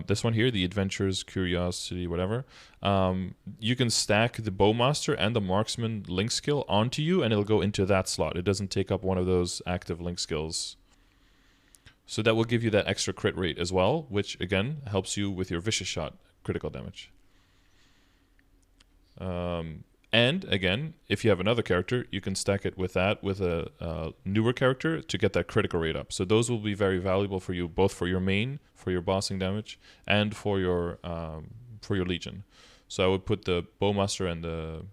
this one here, the Adventures, Curiosity, whatever, you can stack the Bowmaster and the Marksman link skill onto you, and it'll go into that slot. It doesn't take up one of those active link skills. So that will give you that extra crit rate as well, which again helps you with your Vicious Shot critical damage. And again, if you have another character, you can stack it with that with a newer character to get that critical rate up. So those will be very valuable for you, both for your main, for your bossing damage, and for your legion. So I would put the bowmaster and the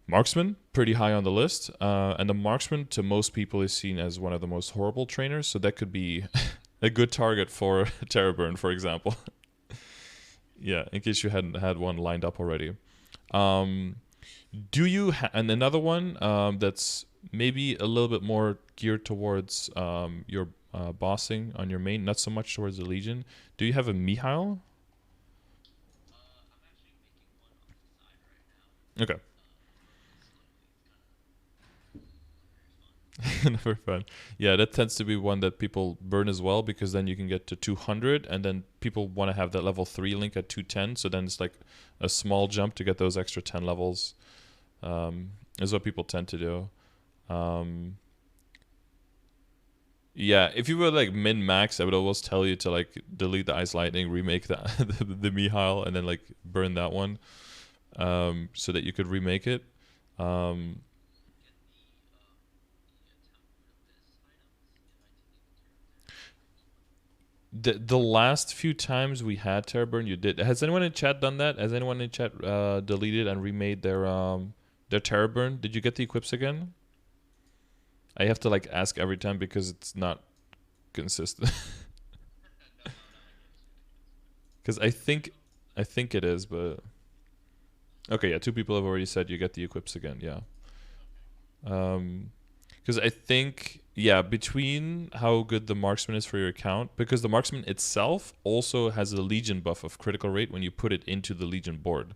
marksman pretty high on the list. And the marksman to most people is seen as one of the most horrible trainers. So that could be a good target for Terrorburn, for example. Yeah, in case you hadn't had one lined up already. Do you and another one that's maybe a little bit more geared towards your bossing on your main, not so much towards the Legion. Do you have a Mihail? Okay. Never fun. Yeah, that tends to be one that people burn as well, because then you can get to 200, and then people want to have that level 3 link at 210, so then it's like a small jump to get those extra 10 levels. Is what people tend to do. Yeah, if you were like min max, I would always tell you to like delete the Ice Lightning, remake the Mihail, and then like burn that one, so that you could remake it. The last few times we had Terrorburn, you did. Has anyone in chat done that? Has anyone in chat deleted and remade their Terrorburn? Did you get the equips again? I have to like ask every time because it's not consistent. Because I think it is, but okay, yeah, 2 people have already said you get the equips again. Yeah. Because I think, yeah, between how good the marksman is for your account, because the marksman itself also has a Legion buff of critical rate when you put it into the Legion board.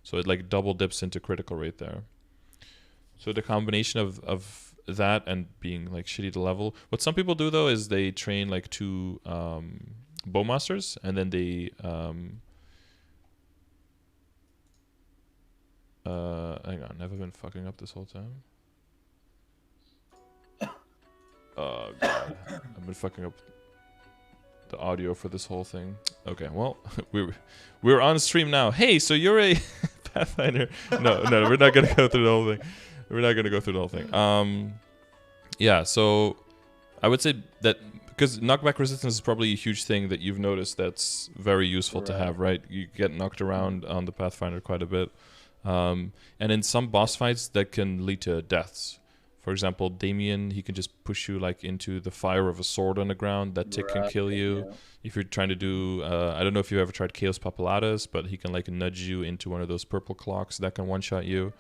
So it like double dips into critical rate there. So the combination of that and being like shitty to level. What some people do though is they train like 2 bowmasters, and then they hang on, never been fucking up this whole time. Oh god, I've been fucking up the audio for this whole thing. Okay, well, we're on stream now. Hey, so you're a Pathfinder? No, we're not gonna go through the whole thing. We're not gonna go through the whole thing. Yeah, so I would say that because knockback resistance is probably a huge thing that you've noticed that's very useful to have, right? You get knocked around on the Pathfinder quite a bit, and in some boss fights that can lead to deaths. For example, Damien, he can just push you like into the fire of a sword on the ground. That tick can kill you. Yeah. If you're trying to do, I don't know if you ever tried Chaos Papulatus, but he can like nudge you into one of those purple clocks that can one-shot you.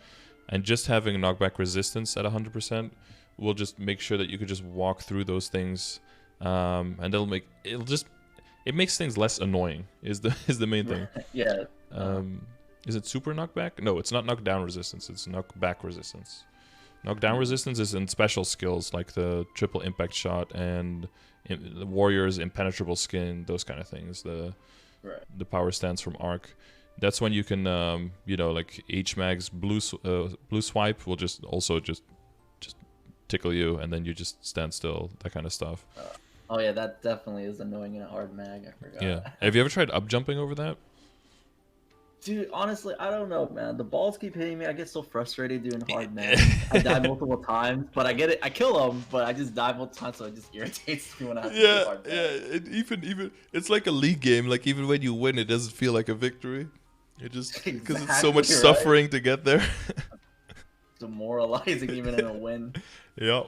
And just having knockback resistance at 100% will just make sure that you could just walk through those things, and it makes things less annoying. Is the main thing. Yeah. Is it super knockback? No, it's not knockdown resistance. It's knockback resistance. Knockdown resistance is in special skills like the triple impact shot and the warrior's impenetrable skin, those kind of things. The power stance from Arc. That's when you can, like H-Mag's blue swipe will just tickle you, and then you just stand still, that kind of stuff. Oh yeah, that definitely is annoying in a hard mag. I forgot. Yeah. Have you ever tried up jumping over that? Dude, honestly, I don't know, man. The balls keep hitting me. I get so frustrated doing hard mag. I die multiple times, but I get it. I kill them, but I just die multiple times, so it just irritates me when I have to do hard mag. Yeah. Even it's like a league game. Like even when you win, it doesn't feel like a victory. It just because it's so much suffering to get there. Demoralizing even in a win. Yeah.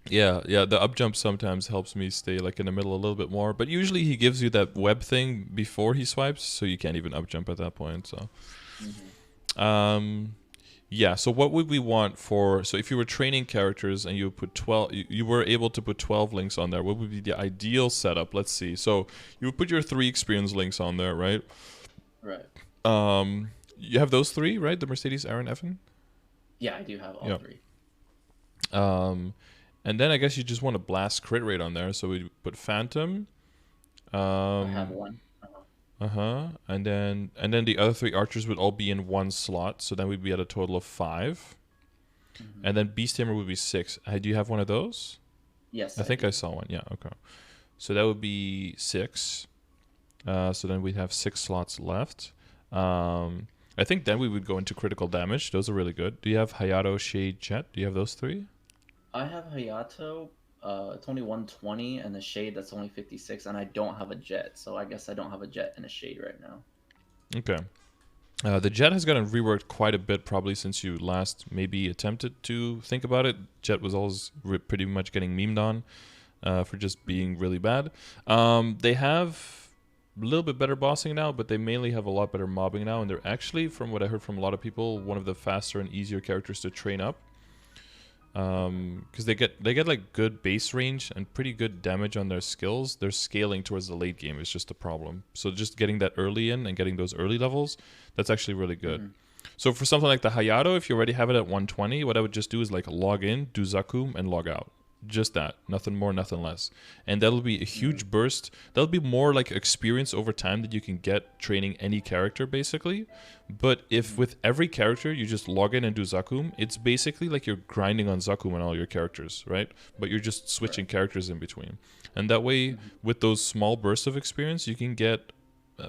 Yeah, the up jump sometimes helps me stay like in the middle a little bit more, but usually he gives you that web thing before he swipes, so you can't even up jump at that point. So, yeah. So what would we want for? So if you were training characters and you put 12, you were able to put 12 links on there. What would be the ideal setup? Let's see. So you would put your 3 experience links on there, right? Right. You have those 3, right? The Mercedes, Aaron, Evan. Yeah, I do have all 3. And then I guess you just want to blast crit rate on there, so we put Phantom. I have 1. And then the other 3 archers would all be in 1 slot, so then we'd be at a total of 5. And then Beast Hammer would be 6. Do you have one of those? Yes. I think I saw one. Yeah. Okay. So that would be 6. So then we'd have 6 slots left. I think then we would go into critical damage. Those are really good. Do you have Hayato, Shade, Jet? Do you have those three? I have Hayato, it's only 120, and the Shade that's only 56, and I don't have a Jet, so I guess I don't have a Jet and a Shade right now. Okay. The Jet has gotten reworked quite a bit probably since you last maybe attempted to think about it. Jet was always pretty much getting memed on for just being really bad. They have a little bit better bossing now, but they mainly have a lot better mobbing now, and they're actually, from what I heard from a lot of people, one of the faster and easier characters to train up. Because they get like good base range and pretty good damage on their skills. Their scaling towards the late game is just a problem. So just getting that early in and getting those early levels, that's actually really good. Mm-hmm. So for something like the Hayato, if you already have it at 120, what I would just do is like log in, do Zakum, and log out. Just that. Nothing more, nothing less. And that'll be a huge burst. That'll be more like experience over time that you can get training any character, basically. But if with every character you just log in and do Zakum, it's basically like you're grinding on Zakum on all your characters, right? But you're just switching characters in between. And that way, with those small bursts of experience, you can get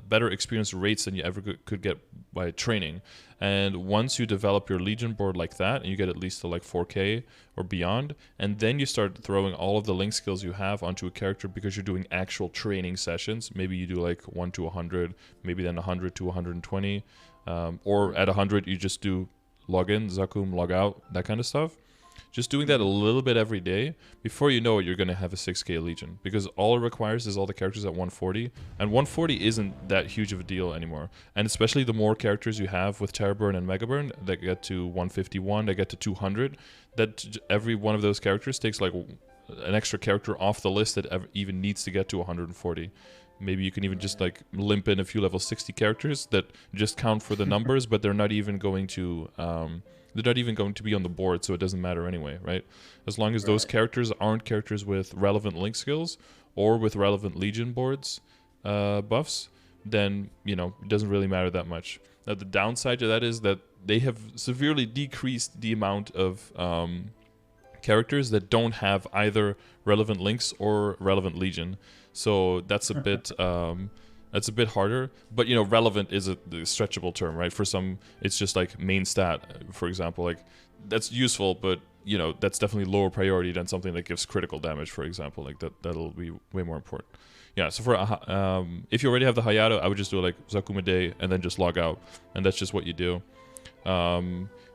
better experience rates than you ever could get by training. And once you develop your Legion board like that, and you get at least to like 4K or beyond, and then you start throwing all of the link skills you have onto a character because you're doing actual training sessions. Maybe you do like 1 to 100, maybe then 100 to 120, or at 100 you just do log in, Zakum, log out, that kind of stuff. Just doing that a little bit every day, before you know it, you're going to have a 6K Legion. Because all it requires is all the characters at 140. And 140 isn't that huge of a deal anymore. And especially the more characters you have with Terrorburn and Megaburn that get to 151, that get to 200, that every one of those characters takes like an extra character off the list that even needs to get to 140. Maybe you can even just like limp in a few level 60 characters that just count for the numbers, but they're not even going to... they're not even going to be on the board, so it doesn't matter anyway, right? As long as those characters aren't characters with relevant link skills or with relevant Legion boards buffs, then, you know, it doesn't really matter that much. Now, the downside to that is that they have severely decreased the amount of characters that don't have either relevant links or relevant Legion. So that's a bit... That's a bit harder, but you know, relevant is a stretchable term, right? For some, it's just like main stat, for example. Like that's useful, but you know, that's definitely lower priority than something that gives critical damage, for example. Like that'll be way more important. Yeah. So for if you already have the Hayato, I would just do like Zakum a day and then just log out, and that's just what you do.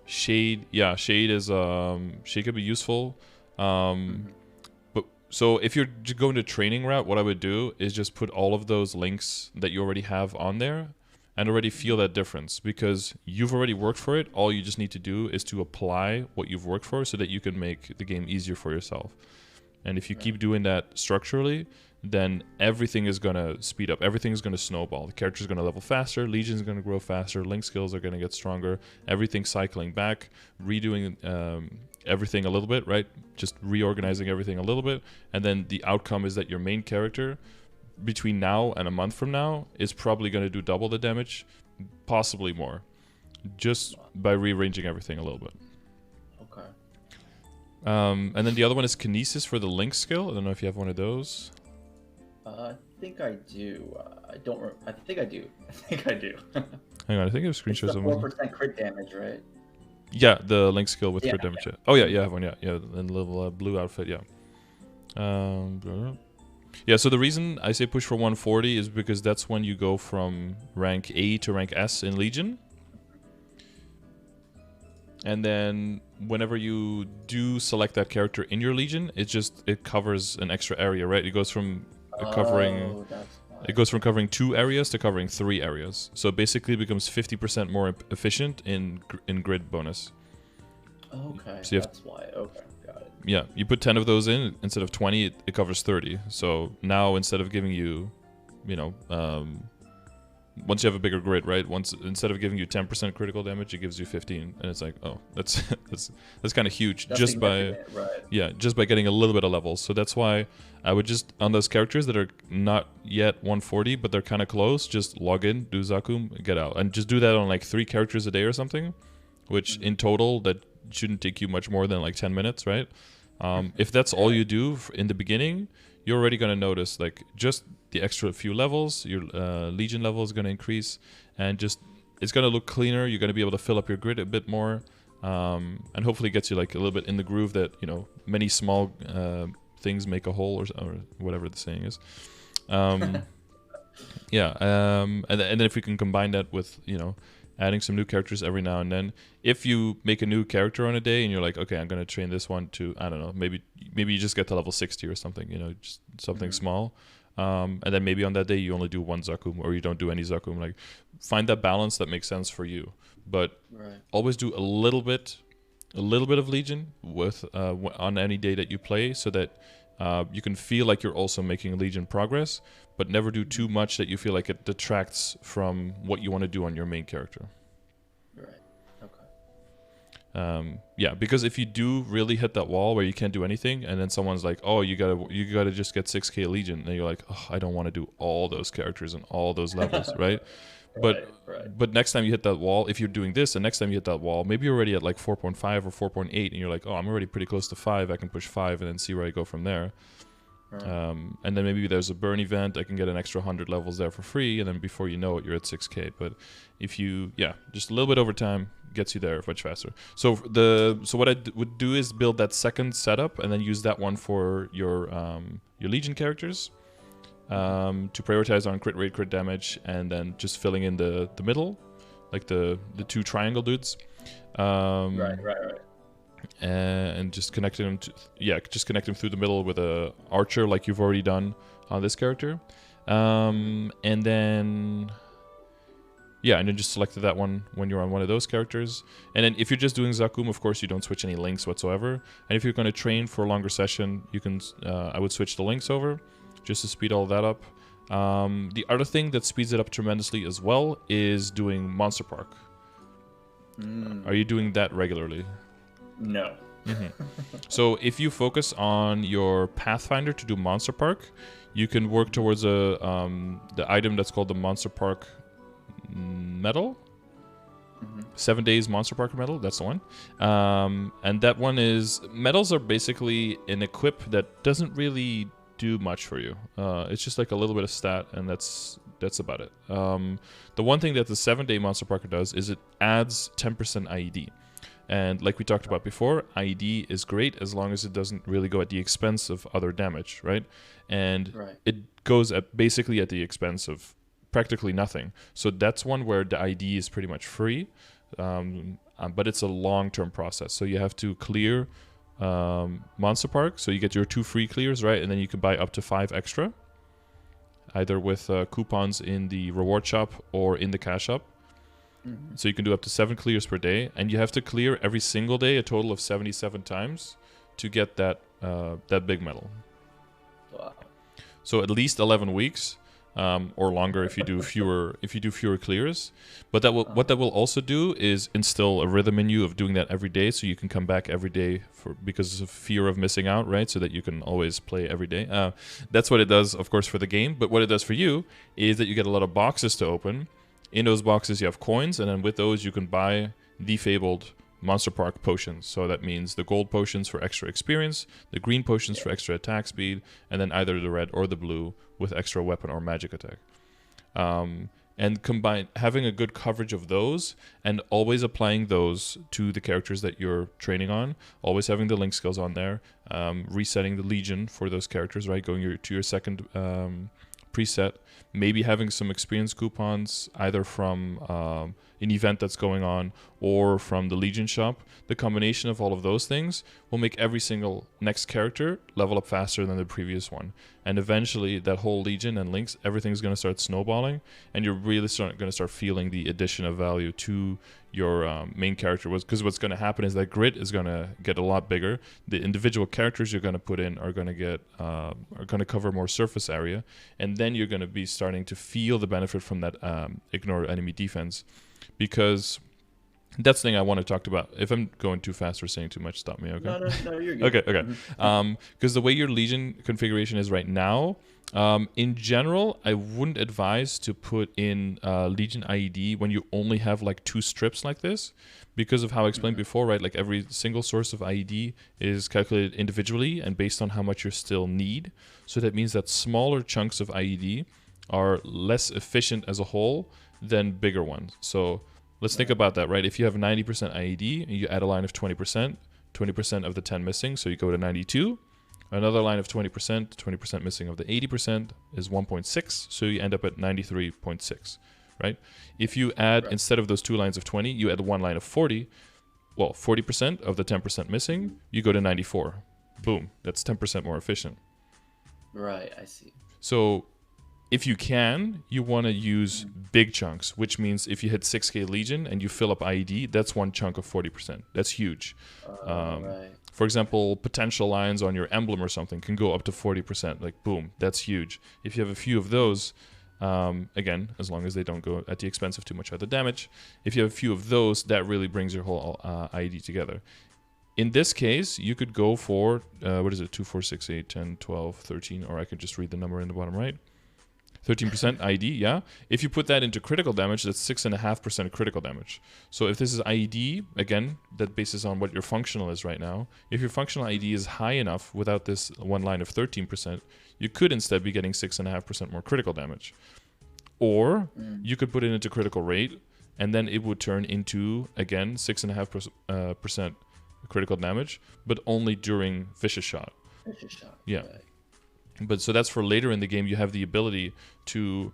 Shade, yeah, Shade is Shade could be useful. So if you're going to training route, what I would do is just put all of those links that you already have on there and already feel that difference, because you've already worked for it. All you just need to do is to apply what you've worked for so that you can make the game easier for yourself. And if you keep doing that structurally, then everything is going to speed up. Everything is going to snowball. The character is going to level faster. Legion is going to grow faster. Link skills are going to get stronger. Everything's cycling back, redoing everything a little bit, right? Just reorganizing everything a little bit. And then the outcome is that your main character, between now and a month from now, is probably going to do double the damage, possibly more, just by rearranging everything a little bit. Okay. And then the other one is Kinesis for the link skill. I don't know if you have one of those. I think I do. I think I do. Hang on, I think I have screenshots of 4% crit damage, right? Yeah, the link skill with crit damage. Yeah. Oh yeah, you have one. Yeah, and little blue outfit. Yeah. Yeah. So the reason I say push for 140 is because that's when you go from rank A to rank S in Legion. And then whenever you do select that character in your Legion, it covers an extra area, right? It goes from covering 2 areas to covering 3 areas. So it basically becomes 50% more efficient in grid bonus. Okay, so that's why. Okay, got it. Yeah, you put 10 of those in, instead of 20, it covers 30. So now instead of giving you, once you have a bigger grid, right? Instead of giving you 10% critical damage, it gives you 15, and it's like, oh, that's kind of huge. That's just by getting a little bit of levels. So that's why I would just, on those characters that are not yet 140 but they're kind of close, just log in, do Zakum, get out, and just do that on like 3 characters a day or something, which in total that shouldn't take you much more than like 10 minutes, right? If that's all you do in the beginning, you're already going to notice like just the extra few levels, your Legion level is going to increase, and just it's going to look cleaner. You're going to be able to fill up your grid a bit more, and hopefully gets you like a little bit in the groove that, you know, many small things make a whole, or whatever the saying is. Yeah, and then if we can combine that with, you know, adding some new characters every now and then. If you make a new character on a day and you're like, okay, I'm going to train this one to, I don't know, maybe you just get to level 60 or something, you know, just something small. And then maybe on that day you only do one Zakum, or you don't do any Zakum. Like, find that balance that makes sense for you. But always do a little bit of Legion with on any day that you play, so that you can feel like you're also making Legion progress, but never do too much that you feel like it detracts from what you want to do on your main character. Right. Okay. Yeah, because if you do really hit that wall where you can't do anything, and then someone's like, "Oh, you gotta just get 6K Legion," and you're like, "Oh, I don't want to do all those characters and all those levels," right? But next time you hit that wall, if you're doing this, and next time you hit that wall, maybe you're already at like 4.5 or 4.8, and you're like, "Oh, I'm already pretty close to 5. I can push 5 and then see where I go from there." And then maybe there's a burn event. I can get an extra 100 levels there for free, and then before you know it, you're at 6K. But if you, just a little bit over time gets you there much faster. So what I would do is build that second setup, and then use that one for your Legion characters, to prioritize on crit rate, crit damage, and then just filling in the middle, like the two triangle dudes. Right. And just connecting them through the middle with a archer, like you've already done on this character, and then just selected that one when you're on one of those characters. And then if you're just doing Zakum, of course you don't switch any links whatsoever. And if you're going to train for a longer session, you can I would switch the links over just to speed all that up. The other thing that speeds it up tremendously as well is doing Monster Park. Are you doing that regularly? No. So if you focus on your Pathfinder to do Monster Park, you can work towards the item that's called the Monster Park Medal. 7 days Monster Park Medal, that's the one. And that one is, medals are basically an equip that doesn't really do much for you. It's just like a little bit of stat, and that's about it. The one thing that the 7-day Monster Parker does is it adds 10% IED. And like we talked about before, IED is great as long as it doesn't really go at the expense of other damage, right? And it goes basically at the expense of practically nothing. So that's one where the IED is pretty much free, but it's a long-term process. So you have to clear Monster Park, so you get your 2 free clears, right? And then you can buy up to 5 extra, either with coupons in the reward shop or in the cash shop. So you can do up to 7 clears per day, and you have to clear every single day a total of 77 times to get that big medal. Wow. So at least 11 weeks, or longer if you do fewer clears. But what that will also do is instill a rhythm in you of doing that every day, so you can come back every day because of fear of missing out, right? So that you can always play every day. That's what it does, of course, for the game. But what it does for you is that you get a lot of boxes to open. In those boxes, you have coins, and then with those, you can buy the fabled Monster Park potions. So that means the gold potions for extra experience, the green potions for extra attack speed, and then either the red or the blue with extra weapon or magic attack. And having a good coverage of those, and always applying those to the characters that you're training on, always having the link skills on there, resetting the Legion for those characters, right? Going to your second preset, maybe having some experience coupons either from an event that's going on or from the Legion shop. The combination of all of those things will make every single next character level up faster than the previous one, and eventually that whole Legion and links, everything's going to start snowballing, and you're really going to start feeling the addition of value to your main character. Because what's going to happen is that grid is going to get a lot bigger. The individual characters you're going to put in are going to cover more surface area, and then you're going to be starting to feel the benefit from that ignore enemy defense. Because that's the thing I want to talk about. If I'm going too fast or saying too much, stop me, okay? No, you're good. Okay. Because the way your Legion configuration is right now, in general, I wouldn't advise to put in Legion IED when you only have like 2 strips like this, because of how I explained before, right? Like every single source of IED is calculated individually and based on how much you still need. So that means that smaller chunks of IED are less efficient as a whole than bigger ones. So let's think about that, right? If you have 90% IED and you add a line of 20%, 20% of the 10 missing, so you go to 92. Another line of 20%, 20% missing of the 80% is 1.6, so you end up at 93.6, right? If you add, instead of those 2 lines of 20, you add 1 line of 40, well, 40% of the 10% missing, you go to 94. Boom, that's 10% more efficient. Right, I see. So if you can, you want to use big chunks, which means if you hit 6k Legion and you fill up IED, that's 1 chunk of 40%. That's huge. Right. For example, potential lines on your emblem or something can go up to 40%. Like, boom, that's huge. If you have a few of those, again, as long as they don't go at the expense of too much other damage, if you have a few of those, that really brings your whole IED together. In this case, you could go for, what is it, 2, 4, 6, 8, 10, 12, 13, or I could just read the number in the bottom right. 13% ID, yeah. If you put that into critical damage, that's 6.5% critical damage. So if this is IED, again, that bases on what your functional is right now. If your functional ID is high enough without this 1 line of 13%, you could instead be getting 6.5% more critical damage. Or you could put it into critical rate, and then it would turn into, again, 6.5% critical damage, but only during Vicious Shot. Vicious Shot. Yeah. Right. But so that's for later in the game. You have the ability to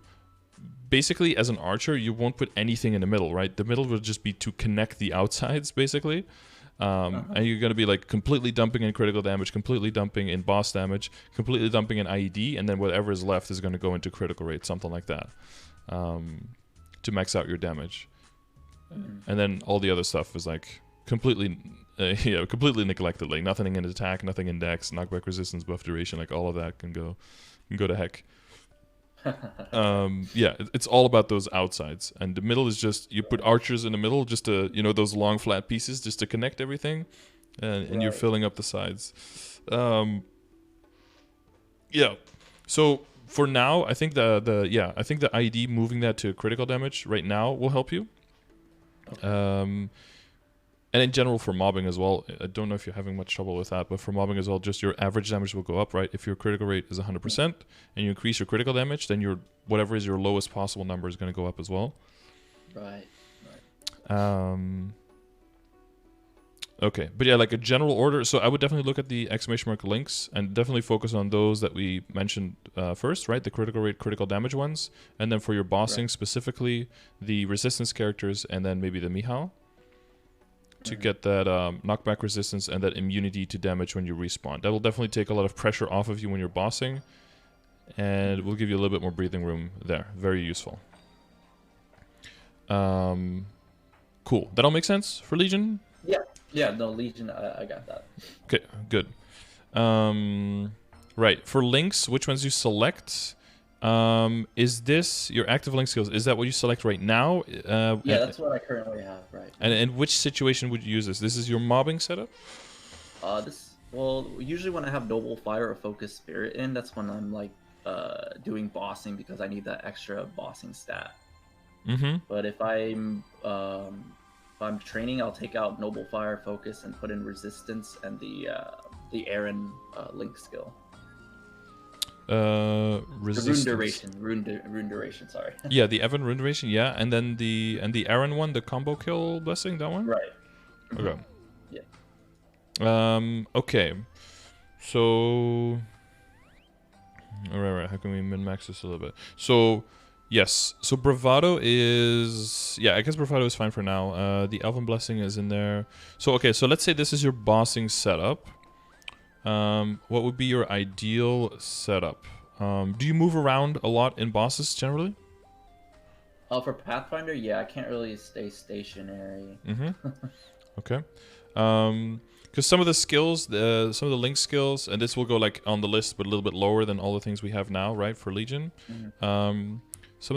basically, as an archer, you won't put anything in the middle, right? The middle will just be to connect the outsides, basically. And you're going to be like completely dumping in critical damage, completely dumping in boss damage, completely dumping in IED, and then whatever is left is going to go into critical rate, something like that, to max out your damage. And then all the other stuff is like completely completely neglected. Like nothing in attack, nothing in dex, knockback resistance, buff duration, like all of that can go to heck. It's all about those outsides, and the middle is just you put archers in the middle, just to those long flat pieces, just to connect everything, and you're filling up the sides. So for now, I think the ID moving that to critical damage right now will help you. Okay. And in general for mobbing as well, I don't know if you're having much trouble with that, but for mobbing as well, just your average damage will go up, right? If your critical rate is 100% and you increase your critical damage, then your whatever is your lowest possible number is going to go up as well. Right. Okay, but yeah, like a general order. So I would definitely look at the exclamation mark links and definitely focus on those that we mentioned first, right? The critical rate, critical damage ones. And then for your bossing, specifically the resistance characters and then maybe the Mihal. To get that knockback resistance and that immunity to damage when you respawn. That will definitely take a lot of pressure off of you when you're bossing, and will give you a little bit more breathing room there. Very useful. Cool. That all makes sense for Legion? Yeah, no, Legion, I got that. Okay, good. Right, for links, which ones you select? Is this your active link skills? Is that what you select right now? That's what I currently have, right. And in which situation would you use this? This is your mobbing setup? Usually when I have Noble Fire or Focus Spirit in, that's when I'm like doing bossing because I need that extra bossing stat. But if I'm training, I'll take out Noble Fire, Focus, and put in Resistance and the Aaron link skill. Resistance. Rune duration, sorry. Yeah, the Evan rune duration, yeah, and then the Aaron one, the combo kill blessing, that one? Right. Okay. Yeah. Okay. So Alright, how can we min-max this a little bit? So yes, so Bravado is I guess Bravado is fine for now. The Elven Blessing is in there. So okay, so let's say this is your bossing setup. What would be your ideal setup? Do you move around a lot in bosses generally? For Pathfinder, I can't really stay stationary. Okay. Because some of the skills, some of the link skills, and this will go like on the list, but a little bit lower than all the things we have now, right, for Legion. Some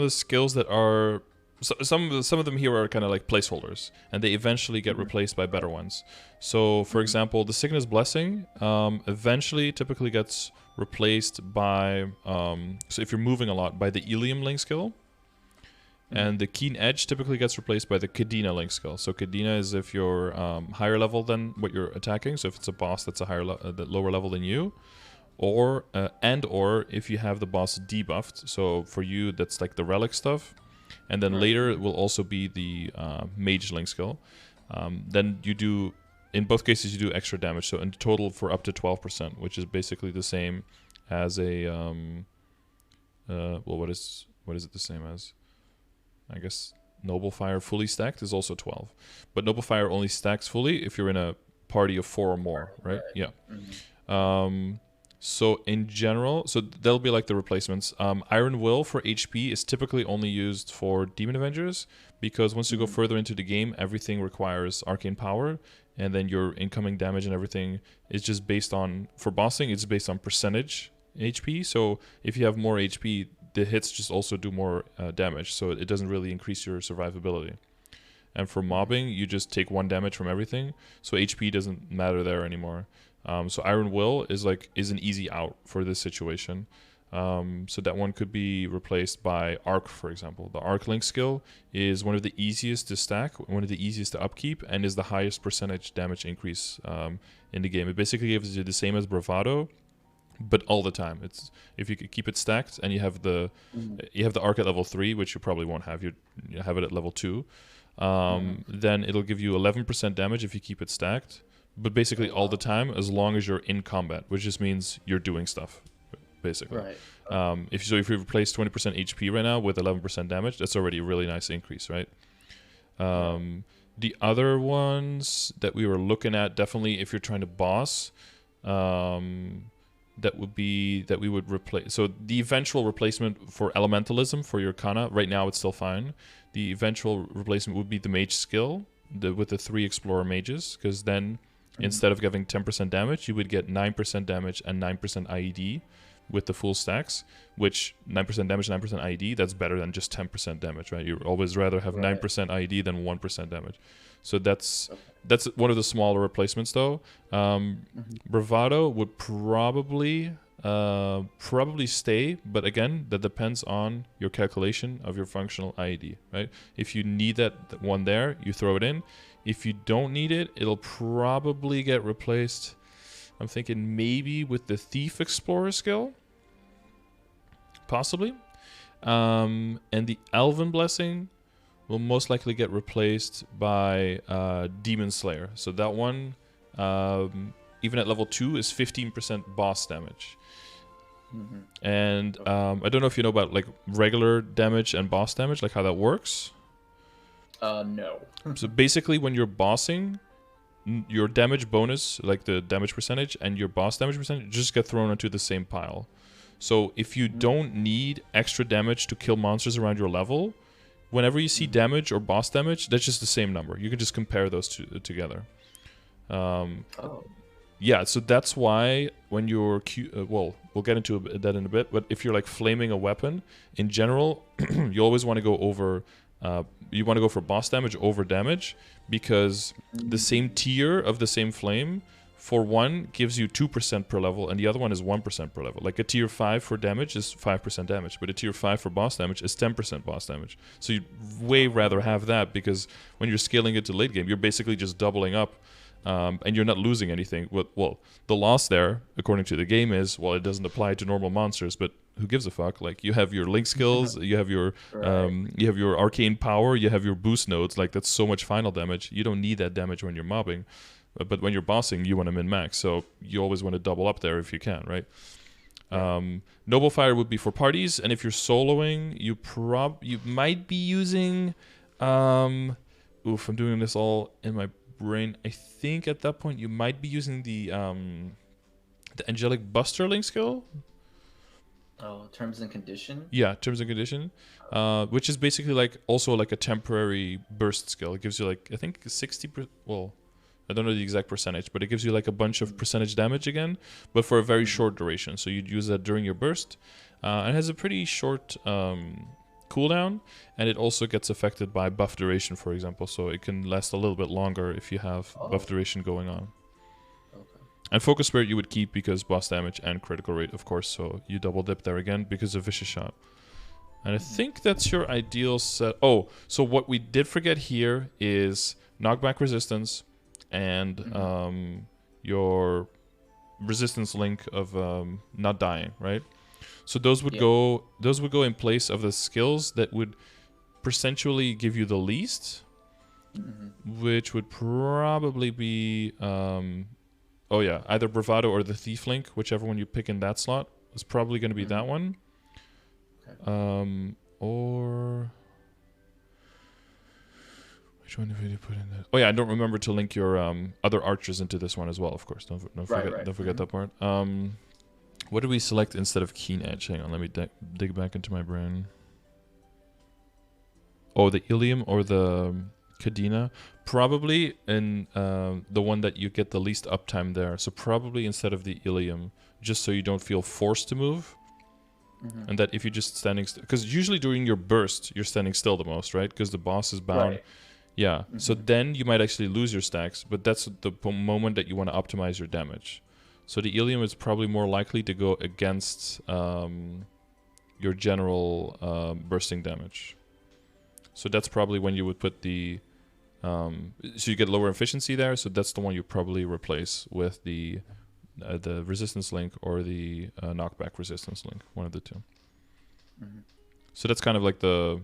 of the skills that are some of them here are kind of like placeholders, and they eventually get replaced by better ones. So, for example, the Cygnus Blessing eventually typically gets replaced by, so if you're moving a lot, by the Ilium link skill. And the Keen Edge typically gets replaced by the Kadena link skill. So Kadena is if you're higher level than what you're attacking. So if it's a boss that's a lower level than you, or if you have the boss debuffed. So for you, that's like the relic stuff, and then later it will also be the mage link skill. Then you do, in both cases, you do extra damage. So in total for up to 12%, which is basically the same as a well, what is it the same as? I guess Noble Fire fully stacked is also 12, but Noble Fire only stacks fully if you're in a party of 4 or more, right? Yeah. So in general, so they'll be like the replacements. Iron Will for HP is typically only used for Demon Avengers, because once you go further into the game, everything requires arcane power, and then your incoming damage and everything is just based on, for bossing, it's based on percentage HP. So if you have more HP, the hits just also do more damage, so it doesn't really increase your survivability. And for mobbing, you just take 1 damage from everything, so HP doesn't matter there anymore. So Iron Will is an easy out for this situation. So that one could be replaced by Arc, for example. The Arc Link skill is one of the easiest to stack, one of the easiest to upkeep, and is the highest percentage damage increase in the game. It basically gives you the same as Bravado, but all the time. It's if you could keep it stacked and you have the Arc at level 3, which you probably won't have. You have it at level 2. Then it'll give you 11% damage if you keep it stacked, but basically all the time as long as you're in combat, which just means you're doing stuff, basically. Right. If you replace 20% HP right now with 11% damage, that's already a really nice increase, right? The other ones that we were looking at, definitely if you're trying to boss, that we would replace. So the eventual replacement for elementalism for your Kana, right now it's still fine. The eventual replacement would be the mage skill with the 3 explorer mages, because then instead of giving 10% damage, you would get 9% damage and 9% IED with the full stacks, which 9% damage, 9% IED, that's better than just 10% damage, right? You always rather have 9% IED than 1% damage. So that's one of the smaller replacements, though. Bravado would probably stay, but again, that depends on your calculation of your functional IED, right? If you need that one there, you throw it in. If you don't need it, it'll probably get replaced, I'm thinking maybe with the Thief Explorer skill, possibly. And the Elven Blessing will most likely get replaced by Demon Slayer. So that one, even at level 2, is 15% boss damage. And I don't know if you know about like regular damage and boss damage, like how that works. No. So basically, when you're bossing, your damage bonus, like the damage percentage, and your boss damage percentage just get thrown into the same pile. So if you don't need extra damage to kill monsters around your level, whenever you see damage or boss damage, that's just the same number. You can just compare those two together. Yeah, so that's why when you're well, we'll get into that in a bit. But if you're like flaming a weapon, in general, you always want to go over. You want to go for boss damage over damage, because the same tier of the same flame, for one, gives you 2% per level, and the other one is 1% per level. Like a tier 5 for damage is 5% damage, but a tier 5 for boss damage is 10% boss damage. So you'd way rather have that, because when you're scaling it to late game, you're basically just doubling up, and you're not losing anything. Well, the loss there, according to the game, is, well, it doesn't apply to normal monsters, but who gives a fuck? Like, you have your link skills, you have your arcane power, you have your boost nodes. Like, that's so much final damage. You don't need that damage when you're mobbing, but when you're bossing, you want to min max. So you always want to double up there if you can, right? Noble Fire would be for parties, and if you're soloing, you might be using. I'm doing this all in my brain. I think at that point you might be using the Angelic Buster link skill. Oh, terms and condition? Yeah, terms and condition, which is basically like also like a temporary burst skill. It gives you like, I think 60%, well, I don't know the exact percentage, but it gives you like a bunch of percentage damage again, but for a very short duration. So you'd use that during your burst. It has a pretty short cooldown, and it also gets affected by buff duration, for example. So it can last a little bit longer if you have buff duration going on. And Focus Spirit you would keep because boss damage and critical rate, of course. So you double dip there again because of Vicious Shot. And I think that's your ideal set. Oh, so what we did forget here is knockback resistance and your resistance link of not dying, right? So those would go in place of the skills that would percentually give you the least, which would probably be either bravado or the thief link, whichever one you pick in that slot is probably going to be that one. Or which one did you put in that? Oh yeah, I don't remember to link your other archers into this one as well, of course. Don't forget that part. What did we select instead of keen edge? Hang on, let me dig back into my brain. Oh, the Ilium or the Cadena. Probably in the one that you get the least uptime there. So probably instead of the Ilium, just so you don't feel forced to move. And that if you're just standing still, because usually during your burst, you're standing still the most, right? Because the boss is bound. Right. Yeah. So then you might actually lose your stacks, but that's the moment that you want to optimize your damage. So the Ilium is probably more likely to go against your general bursting damage. So that's probably when you would put the... so you get lower efficiency there, so that's the one you probably replace with the resistance link or the knockback resistance link, one of the two. So that's kind of like the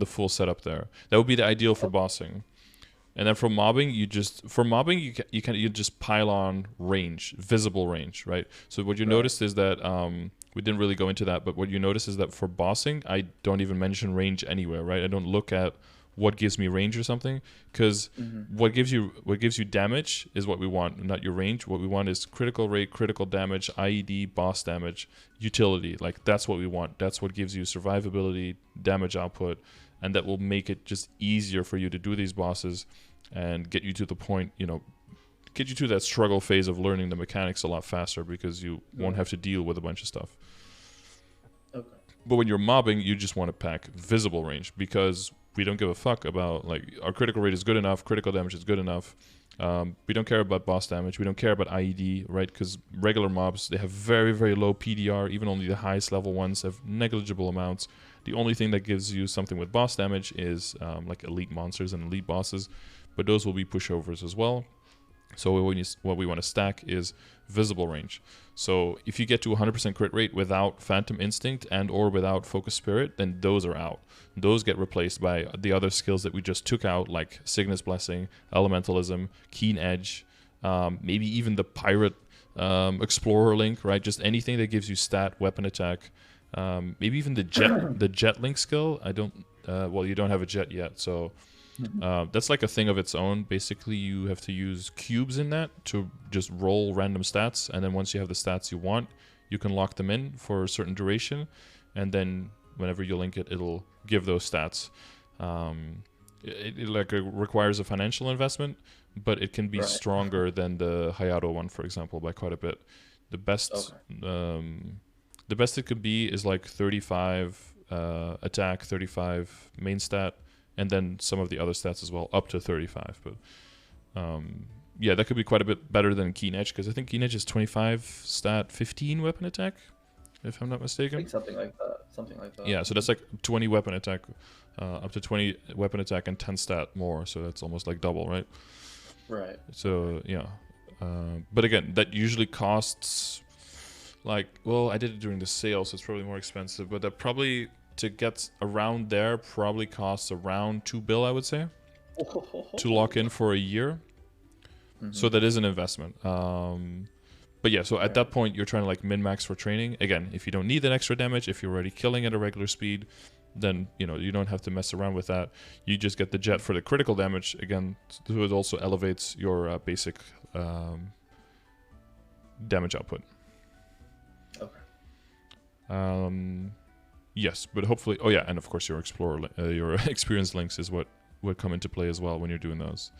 full setup there. That would be the ideal for bossing. And then for mobbing, you just pile on range, visible range, right? So what you noticed is that we didn't really go into that, but what you notice is that for bossing, I don't even mention range anywhere, right? I don't look at what gives me range or something, because what gives you damage is what we want, not your range. What we want is critical rate, critical damage, IED, boss damage, utility. Like that's what we want. That's what gives you survivability, damage output, and that will make it just easier for you to do these bosses and get you to the point, get you to that struggle phase of learning the mechanics a lot faster, because you won't have to deal with a bunch of stuff. Okay. But when you're mobbing, you just want to pack visible range, because we don't give a fuck about, like, our critical rate is good enough, critical damage is good enough. We don't care about boss damage. We don't care about IED, right? Because regular mobs, they have very, very low PDR. Even only the highest level ones have negligible amounts. The only thing that gives you something with boss damage is like elite monsters and elite bosses. But those will be pushovers as well. So what we want to stack is visible range. So if you get to 100% crit rate without Phantom Instinct and or without Focus Spirit, then those are out. Those get replaced by the other skills that we just took out, like Cygnus Blessing, Elementalism, Keen Edge, maybe even the Pirate Explorer Link, right? Just anything that gives you stat, weapon attack, maybe even the Jet Link skill. You don't have a jet yet, so... that's like a thing of its own. Basically, you have to use cubes in that to just roll random stats, and then once you have the stats you want, you can lock them in for a certain duration, and then whenever you link it, it'll give those stats. It requires a financial investment, but it can be stronger than the Hayato one, for example, by quite a bit. The best it could be is like 35 attack, 35 main stat, and then some of the other stats as well, up to 35. But that could be quite a bit better than Keen Edge, because I think Keen Edge is 25 stat, 15 weapon attack, if I'm not mistaken. I think something like that. Yeah, so that's like 20 weapon attack, up to 20 weapon attack and 10 stat more, so that's almost like double, right? Right. So, yeah. But again, that usually costs, I did it during the sale, so it's probably more expensive, but that probably... to get around there probably costs around $2 bill, I would say, to lock in for a year. So that is an investment. But yeah, so at that point, you're trying to like min-max for training. Again, if you don't need that extra damage, if you're already killing at a regular speed, then you don't have to mess around with that. You just get the jet for the critical damage. Again, so it also elevates your basic damage output. Okay. Yes, but hopefully... Oh, yeah, and of course your Explorer, your experience links is what would come into play as well when you're doing those.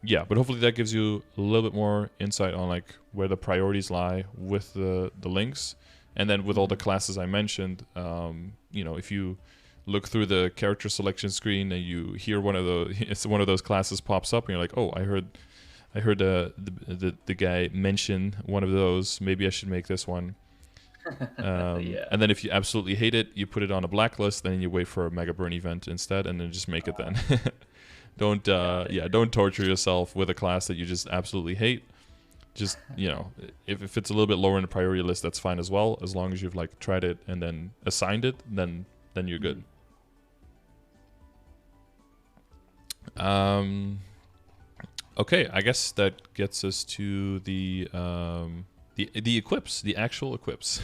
Yeah, but hopefully that gives you a little bit more insight on like where the priorities lie with the links. And then with all the classes I mentioned, if you look through the character selection screen and you hear one of those classes pops up and you're like, oh, I heard the guy mention one of those. Maybe I should make this one. And then if you absolutely hate it, you put it on a blacklist, then you wait for a Mega Burn event instead, and then just make it then. Don't torture yourself with a class that you just absolutely hate. just, you know, if it's a little bit lower in the priority list, that's fine as well. As long as you've like tried it and then assigned it, then you're good. Okay, I guess that gets us to the equips, the actual equips,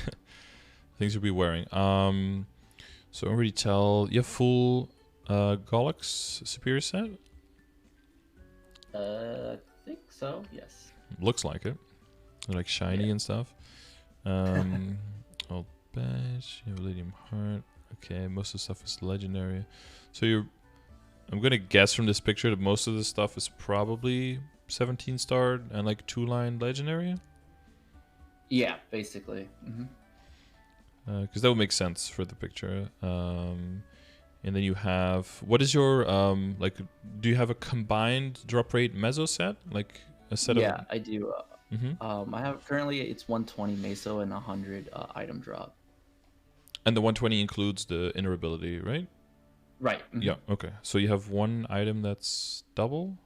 things you'll be wearing. So I already tell you have full Gollux superior set. I think so. Yes. Looks like it. They're like shiny and stuff. Old badge. You have Ladium Heart. Okay, most of the stuff is legendary. So I'm gonna guess from this picture that most of the stuff is probably 17 starred and like 2-line legendary. Yeah, basically. Because that would make sense for the picture. And then you have, what is your like? Do you have a combined drop rate meso set, like a set of? Yeah, I do. I have currently it's 120 meso and 100 item drop. And the 120 includes the inner ability, right? Right. Yeah. Okay. So you have one item that's double.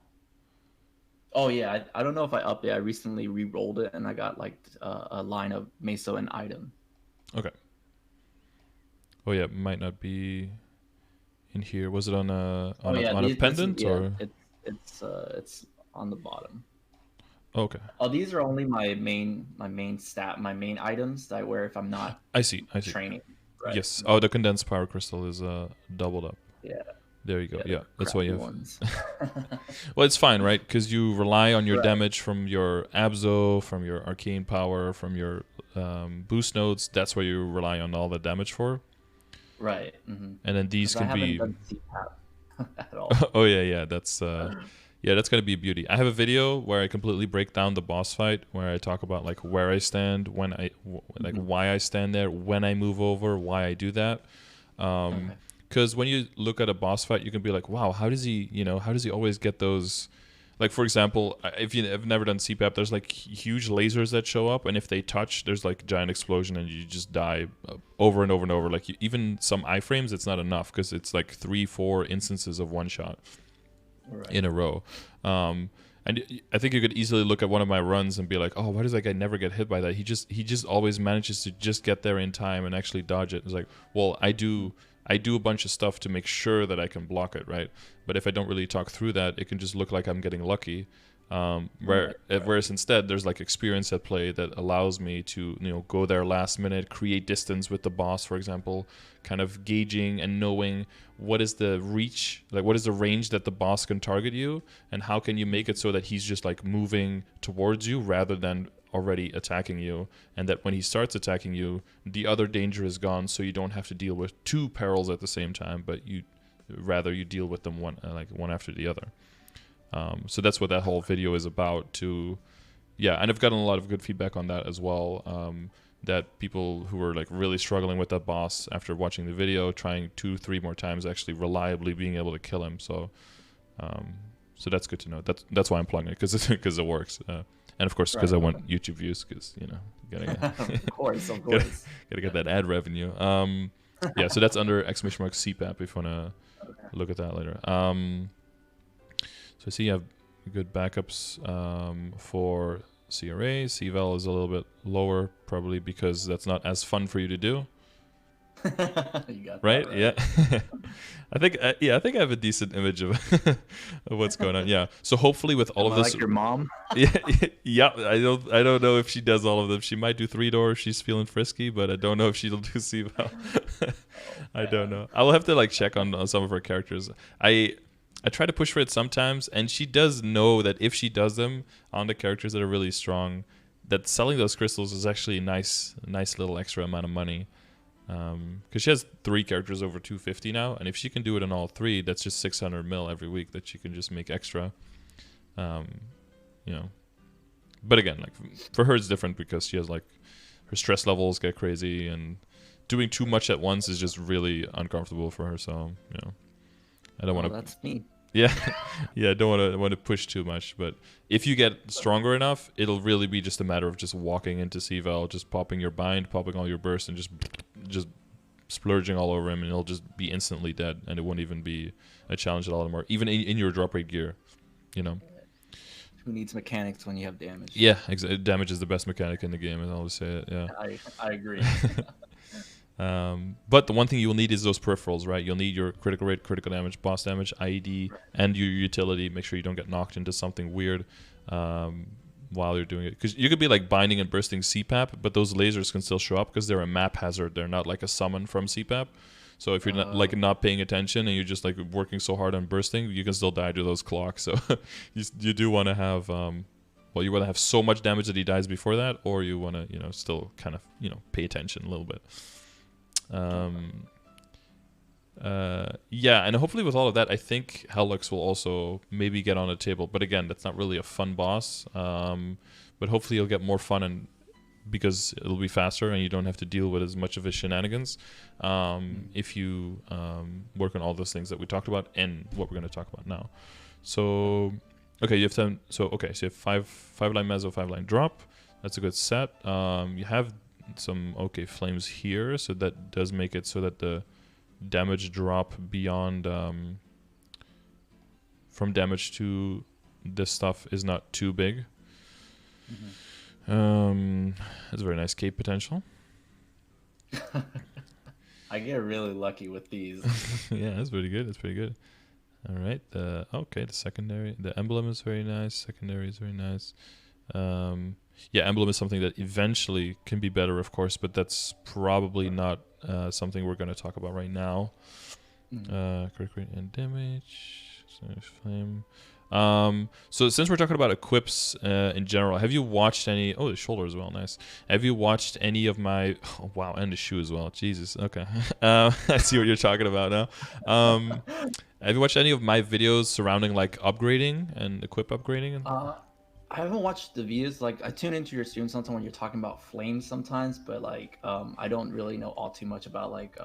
Oh yeah, I don't know if I updated. I recently re-rolled it and I got like a line of meso and item. Okay. Oh yeah, it might not be in here. Was it on a pendant or? It's on the bottom. Okay. Oh, these are only my main items that I wear if I'm not. I see. Training. Right? Yes. Oh, the condensed power crystal is doubled up. Yeah. There you go. Yeah, that's why you have. Well, it's fine, right? Because you rely on your damage from your Abzo, from your arcane power, from your boost nodes. That's where you rely on all the damage for. Right. And then these can be. Done CPAP at all. Oh yeah. That's that's gonna be a beauty. I have a video where I completely break down the boss fight, where I talk about like where I stand, when I why I stand there, when I move over, why I do that. Because when you look at a boss fight, you can be like, wow, how does he always get those? Like, for example, if you have never done CPAP, there's like huge lasers that show up, and if they touch, there's like giant explosion, and you just die over and over and over. Like, even some iframes, it's not enough, because it's like 3-4 instances of one shot in a row. And I think you could easily look at one of my runs and be like, oh, why does that guy never get hit by that? He just always manages to just get there in time and actually dodge it. It's like, well, I do a bunch of stuff to make sure that I can block it, right? But if I don't really talk through that, it can just look like I'm getting lucky. Whereas instead, there's like experience at play that allows me to go there last minute, create distance with the boss, for example, kind of gauging and knowing what is the reach, like what is the range that the boss can target you, and how can you make it so that he's just like moving towards you rather than already attacking you, and that when he starts attacking you, the other danger is gone, so you don't have to deal with two perils at the same time, but you deal with them one after the other. So that's what that whole video is about. And I've gotten a lot of good feedback on that as well. That people who were like really struggling with that boss after watching the video, trying 2-3 more times, actually reliably being able to kill him. So that's good to know. That's why I'm plugging it, because it works. And of course, because I want YouTube views, because gotta of course, gotta get that ad revenue. So that's under !CPAP if you wanna look at that later. So I see you have good backups for CRA. CVAL is a little bit lower, probably because that's not as fun for you to do. You got right? That right. Yeah. I think I have a decent image of what's going on. Yeah. So hopefully with all of this, like your mom. yeah. I don't know if she does all of them. She might do 3-door if she's feeling frisky, but I don't know if she'll do CVAL. I don't know. I'll have to like check on some of her characters. I try to push for it sometimes, and she does know that if she does them on the characters that are really strong, that selling those crystals is actually a nice little extra amount of money. Because she has 3 characters over 250 now, and if she can do it on all 3, that's just 600 mil every week that she can just make extra. But again, like for her it's different because she has like her stress levels get crazy, and doing too much at once is just really uncomfortable for her. So I don't want to. That's me. Yeah, I don't want to push too much, but if you get stronger enough, it'll really be just a matter of just walking into CVAL, just popping your bind, popping all your bursts, and just splurging all over him, and he'll just be instantly dead, and it won't even be a challenge at all anymore, even in your drop rate gear, Who needs mechanics when you have damage? Yeah, damage is the best mechanic in the game, and I always say it. Yeah. I agree. But the one thing you will need is those peripherals, right? You'll need your critical rate, critical damage, boss damage, IED, and your utility. Make sure you don't get knocked into something weird while you're doing it. Because you could be like binding and bursting CPAP, but those lasers can still show up because they're a map hazard. They're not like a summon from CPAP. So if you're not paying attention and you're just like working so hard on bursting, you can still die to those clocks. So you do want to have you want to have so much damage that he dies before that, or you want to still kind of pay attention a little bit. Yeah, and hopefully with all of that, I think Hellux will also maybe get on the table. But again, that's not really a fun boss. But hopefully you'll get more fun and because it'll be faster and you don't have to deal with as much of his shenanigans if you work on all those things that we talked about and what we're going to talk about now. So okay, you have 10. So you have five line mezzo, 5-line drop. That's a good set. You have some flames here, so that does make it so that the damage drop beyond from damage to this stuff is not too big. That's a very nice cape potential. I get really lucky with these. Yeah, that's pretty good. All right, the secondary, the emblem is very nice. Secondary is very nice. Yeah, emblem is something that eventually can be better, of course, but that's probably not something we're going to talk about right now. Critical rate and damage. Flame. So since we're talking about equips in general, have you watched any... Oh, the shoulder as well, nice. Have you watched any of my... Oh, wow, and the shoe as well. Jesus, okay. I see what you're talking about now. Have you watched any of my videos surrounding like upgrading and equip upgrading? I haven't watched the videos. Like I tune into your stream sometimes when you're talking about flames sometimes, but like I don't really know all too much about like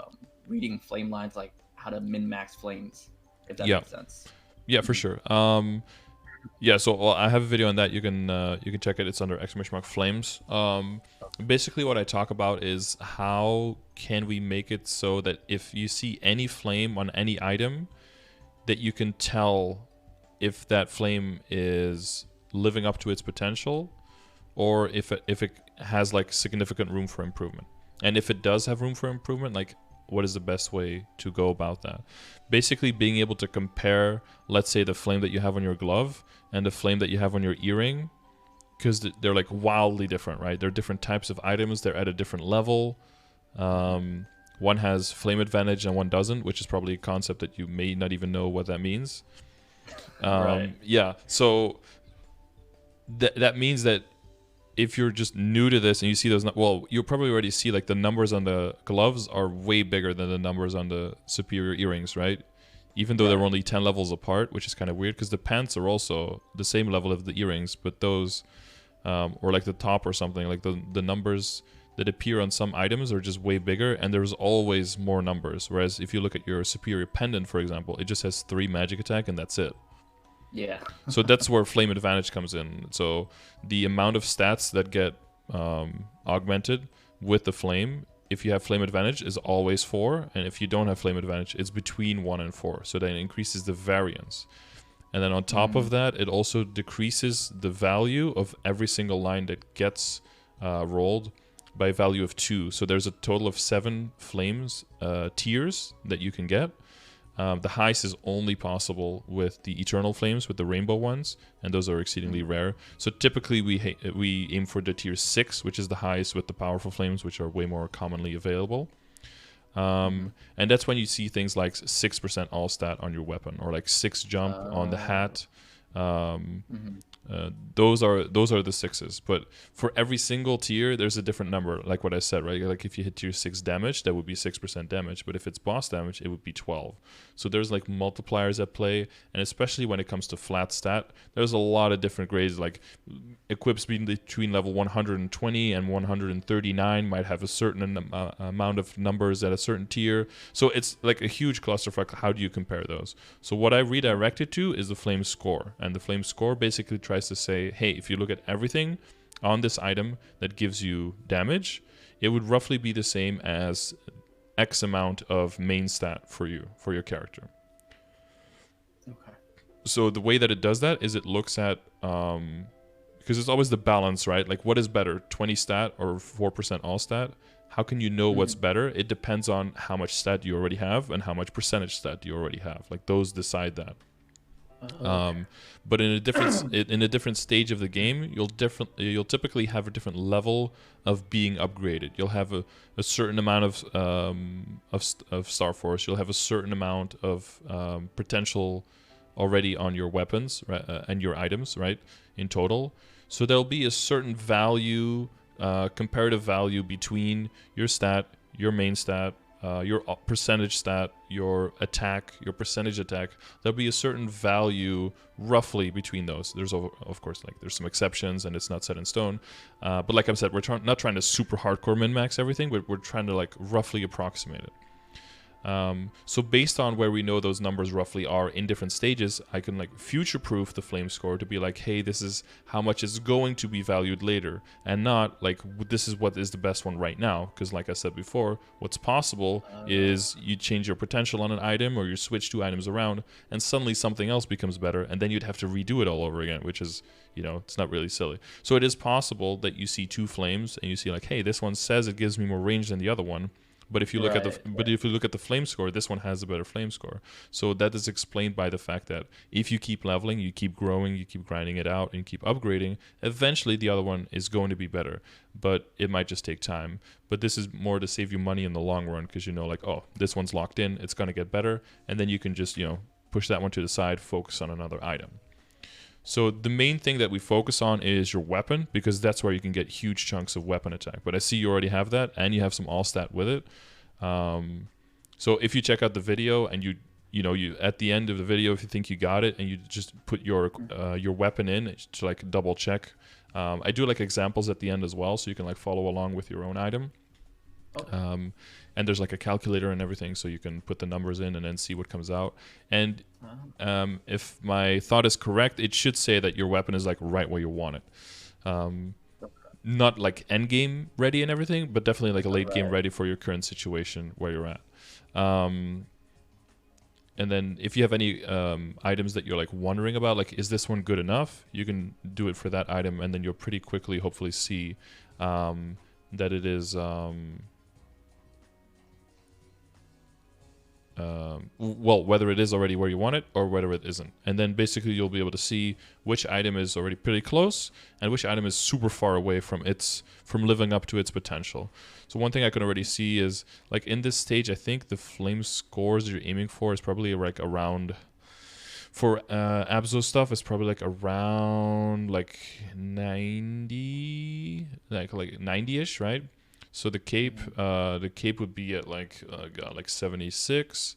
reading flame lines, like how to min-max flames, if that makes sense. Yeah, for sure. Yeah, so I have a video on that. You can check it. It's under !flames. Basically, what I talk about is how can we make it so that if you see any flame on any item, that you can tell if that flame is living up to its potential, or if it has like significant room for improvement. And if it does have room for improvement, like what is the best way to go about that? Basically being able to compare, let's say, the flame that you have on your glove and the flame that you have on your earring, because they're like wildly different, right? They're different types of items. They're at a different level. One has flame advantage and one doesn't, which is probably a concept that you may not even know what that means. Right. Yeah, so that means that if you're just new to this and you see those, you'll probably already see like the numbers on the gloves are way bigger than the numbers on the superior earrings, right? Even though they're only 10 levels apart, which is kind of weird because the pants are also the same level of the earrings, but those, or like the top or something, like the numbers that appear on some items are just way bigger, and there's always more numbers. Whereas if you look at your superior pendant, for example, it just has 3 magic attack and that's it. Yeah. So that's where flame advantage comes in. So the amount of stats that get augmented with the flame, if you have flame advantage, is always 4, and if you don't have flame advantage, it's between 1 and 4. So then it increases the variance. And then on top of that, it also decreases the value of every single line that gets rolled by a value of 2. So there's a total of 7 flames tiers that you can get. The highest is only possible with the eternal flames, with the rainbow ones, and those are exceedingly rare. So typically we aim for the tier 6, which is the highest with the powerful flames, which are way more commonly available. And that's when you see things like 6% all stat on your weapon, or like 6 jump on the hat. Those are the 6s, but for every single tier there's a different number, like what I said, right? Like if you hit tier 6 damage, that would be 6% damage, but if it's boss damage, it would be 12. So there's like multipliers at play, and especially when it comes to flat stat, there's a lot of different grades. Like equips between level 120 and 139 might have a certain amount of numbers at a certain tier, so it's like a huge clusterfuck. How do you compare those? So what I redirect it to is the flame score, and the flame score basically tries to say, hey, if you look at everything on this item that gives you damage, it would roughly be the same as X amount of main stat for your character. Okay. So the way that it does that is it looks at because it's always the balance, right? Like what is better, 20 stat or 4% all stat? How can you know what's better? It depends on how much stat you already have and how much percentage stat you already have. Like those decide that. But in a different stage of the game, you'll typically have a different level of being upgraded. You'll have a certain amount of Star Force. You'll have a certain amount of potential already on your weapons, right, and your items, right, in total. So there'll be a certain value, comparative value between your stat, your main stat, your percentage stat, your attack, your percentage attack. There'll be a certain value roughly between those. There's of course like there's some exceptions and it's not set in stone. But like I said, we're not trying to super hardcore min-max everything, but we're trying to like roughly approximate it. So based on where we know those numbers roughly are in different stages, I can like future-proof the flame score to be like, hey, this is how much it's going to be valued later, and not like this is what is the best one right now. Because like I said before, what's possible is you change your potential on an item or you switch two items around and suddenly something else becomes better, and then you'd have to redo it all over again, which is, you know, it's not really silly. So it is possible that you see two flames and you see like, hey, this one says it gives me more range than the other one. But if you look if you look at the flame score, this one has a better flame score. So that is explained by the fact that if you keep leveling, you keep growing, you keep grinding it out, and you keep upgrading, eventually the other one is going to be better. But it might just take time. But this is more to save you money in the long run, because you know, like, oh, this one's locked in, it's going to get better, and then you can just, you know, push that one to the side, focus on another item. So the main thing that we focus on is your weapon, because that's where you can get huge chunks of weapon attack. But I see you already have that, and you have some all stat with it. So if you check out the video and you at the end of the video, if you think you got it, and you just put your weapon in to like double check. I do like examples at the end as well, so you can like follow along with your own item. Okay. And there's like a calculator and everything, so you can put the numbers in and then see what comes out. And if my thought is correct, it should say that your weapon is like right where you want it. Not like end game ready and everything, but definitely like a late game ready for your current situation where you're at. And then if you have any items that you're like wondering about, like, is this one good enough? You can do it for that item, and then you'll pretty quickly hopefully see that it is well, whether it is already where you want it or whether it isn't. And then basically you'll be able to see which item is already pretty close and which item is super far away from living up to its potential. So one thing I can already see is, like, in this stage, I think the flame scores you're aiming for is probably like around, for Abzo stuff, it's probably like around like 90, like 90-ish, right? So the cape would be at like 76.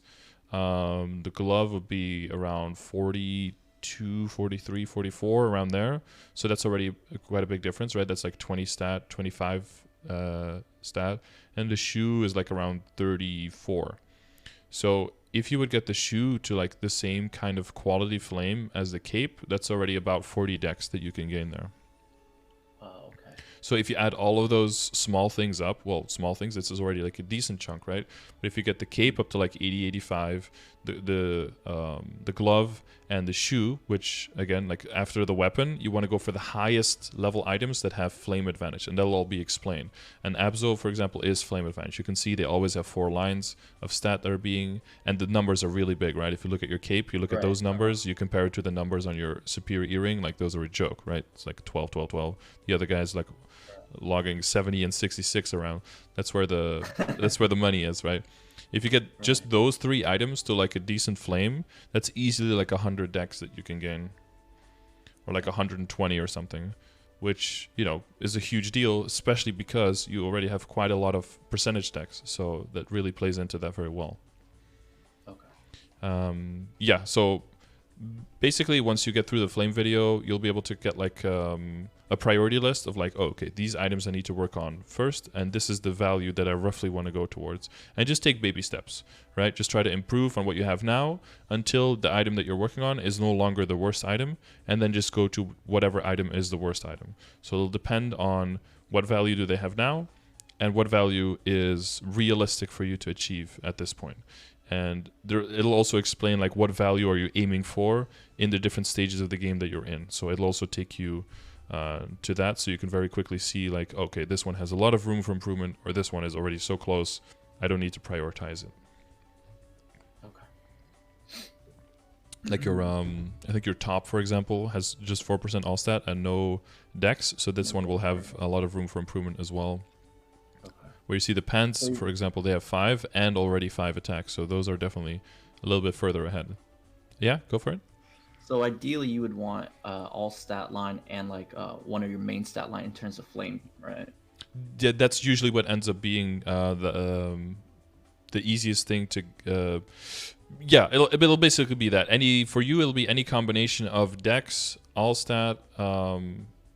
The glove would be around 42, 43, 44, around there. So that's already quite a big difference, right? That's like 20 stat, 25 stat, and the shoe is like around 34. So if you would get the shoe to like the same kind of quality flame as the cape, that's already about 40 dex that you can gain there. So if you add all of those small things up, well, small things, this is already like a decent chunk, right? But if you get the cape up to like 80, 85, the glove and the shoe, which again, like after the weapon, you want to go for the highest level items that have flame advantage, and that'll all be explained. And Abzo, for example, is flame advantage. You can see they always have 4 lines of stat that are being, and the numbers are really big, right? If you look at your cape, you look at those numbers, you compare it to the numbers on your superior earring, like those are a joke, right? It's like 12, 12, 12. The other guy's like logging 70 and 66 around. That's where the money is, right? If you get just those 3 items to like a decent flame, that's easily like 100 dex that you can gain, or like 120 or something, which, you know, is a huge deal, especially because you already have quite a lot of percentage dex. So that really plays into that very well. Okay. Yeah. So basically, once you get through the flame video, you'll be able to get like a priority list of like, oh, okay, these items I need to work on first, and this is the value that I roughly want to go towards. And just take baby steps, right? Just try to improve on what you have now until the item that you're working on is no longer the worst item, and then just go to whatever item is the worst item. So it'll depend on what value do they have now and what value is realistic for you to achieve at this point. and it'll also explain like what value are you aiming for in the different stages of the game that you're in. So it'll also take you to that, so you can very quickly see like, okay, this one has a lot of room for improvement, or this one is already so close, I don't need to prioritize it. Like your, I think your top, for example, has just 4% all stat and no dex, so this one will have a lot of room for improvement as well. Okay. Where you see the pants, for example, they have 5 and already 5 attacks, so those are definitely a little bit further ahead. Yeah, go for it. So ideally, you would want all stat line and like one of your main stat line in terms of flame, right? Yeah, that's usually what ends up being the easiest thing to. Yeah, it'll basically be that. For you, it'll be any combination of dex, all stat,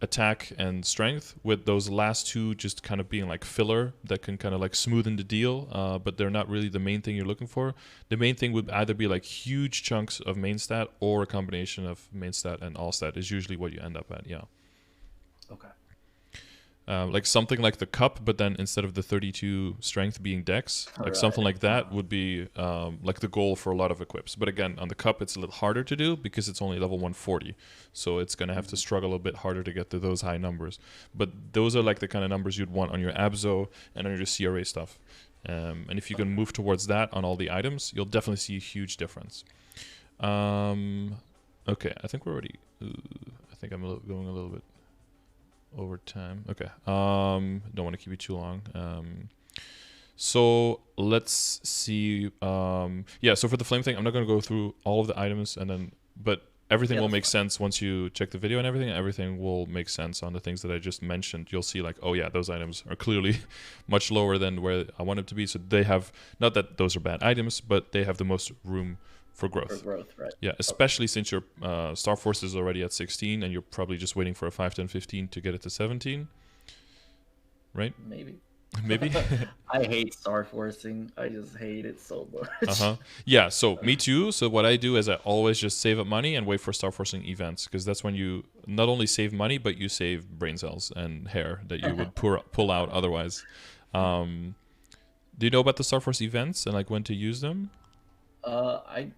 attack, and strength, with those last two just kind of being like filler that can kind of like smoothen the deal, but they're not really the main thing you're looking for. The main thing would either be like huge chunks of main stat, or a combination of main stat and all stat is usually what you end up at, yeah. Okay. Like something like the cup, but then instead of the 32 strength being dex, like something like that would be like the goal for a lot of equips. But again, on the cup, it's a little harder to do because it's only level 140. So it's going to have to struggle a bit harder to get to those high numbers. But those are like the kind of numbers you'd want on your Abzo and on your CRA stuff. And if you can move towards that on all the items, you'll definitely see a huge difference. Okay, I think we're already... I think I'm going a little bit over time. Okay. Don't want to keep it too long. So let's see. Yeah, so for the flame thing, I'm not going to go through all of the items, but everything will make sense once you check the video and everything. Everything will make sense on the things that I just mentioned. You'll see like, oh yeah, those items are clearly much lower than where I want them to be. So they have, not that those are bad items, but they have the most room for growth. For growth, right. Yeah, especially since your Star Force is already at 16 and you're probably just waiting for a 5, 10, 15 to get it to 17. Right? Maybe. Maybe? I hate Star Forcing. I just hate it so much. Yeah, so me too. So what I do is I always just save up money and wait for Star Forcing events, because that's when you not only save money, but you save brain cells and hair that you would pull out otherwise. Do you know about the Star Force events and like when to use them? I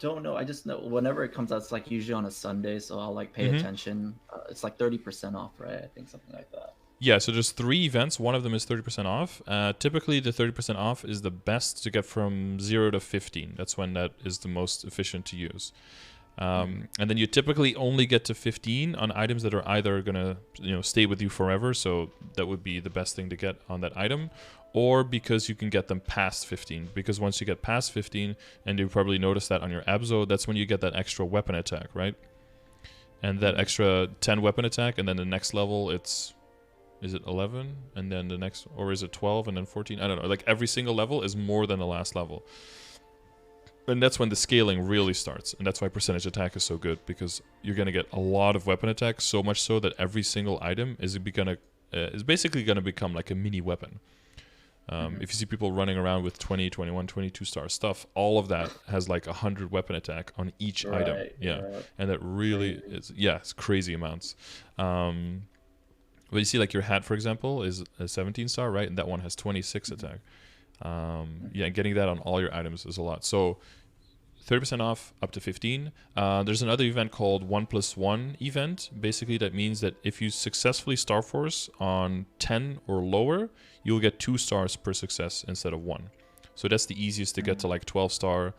don't know. I just know whenever it comes out, it's like usually on a Sunday, so I'll like pay attention. It's like 30% off, right? I think something like that. Yeah, so there's 3 events. One of them is 30% off. Typically, the 30% off is the best to get from 0 to 15. That's when that is the most efficient to use. And then you typically only get to 15 on items that are either going to stay with you forever, so that would be the best thing to get on that item, or because you can get them past 15. Because once you get past 15, and you probably noticed that on your Abzo, that's when you get that extra weapon attack, right? And that extra 10 weapon attack, and then the next level, is it 11? And then the next, or is it 12 and then 14? I don't know. Like every single level is more than the last level. And that's when the scaling really starts. And that's why percentage attack is so good, because you're going to get a lot of weapon attack, so much so that every single item is basically going to become like a mini weapon. If you see people running around with 20, 21, 22 star stuff, all of that has like 100 weapon attack on each item. Yeah. And that really is, it's crazy amounts. But you see like your hat, for example, is a 17 star, right? And that one has 26 attack. Yeah, getting that on all your items is a lot. So 30% off up to 15. There's another event called 1+1 event. Basically, that means that if you successfully Star Force on 10 or lower, you'll get 2 stars per success instead of 1. So that's the easiest to get to like 12 star,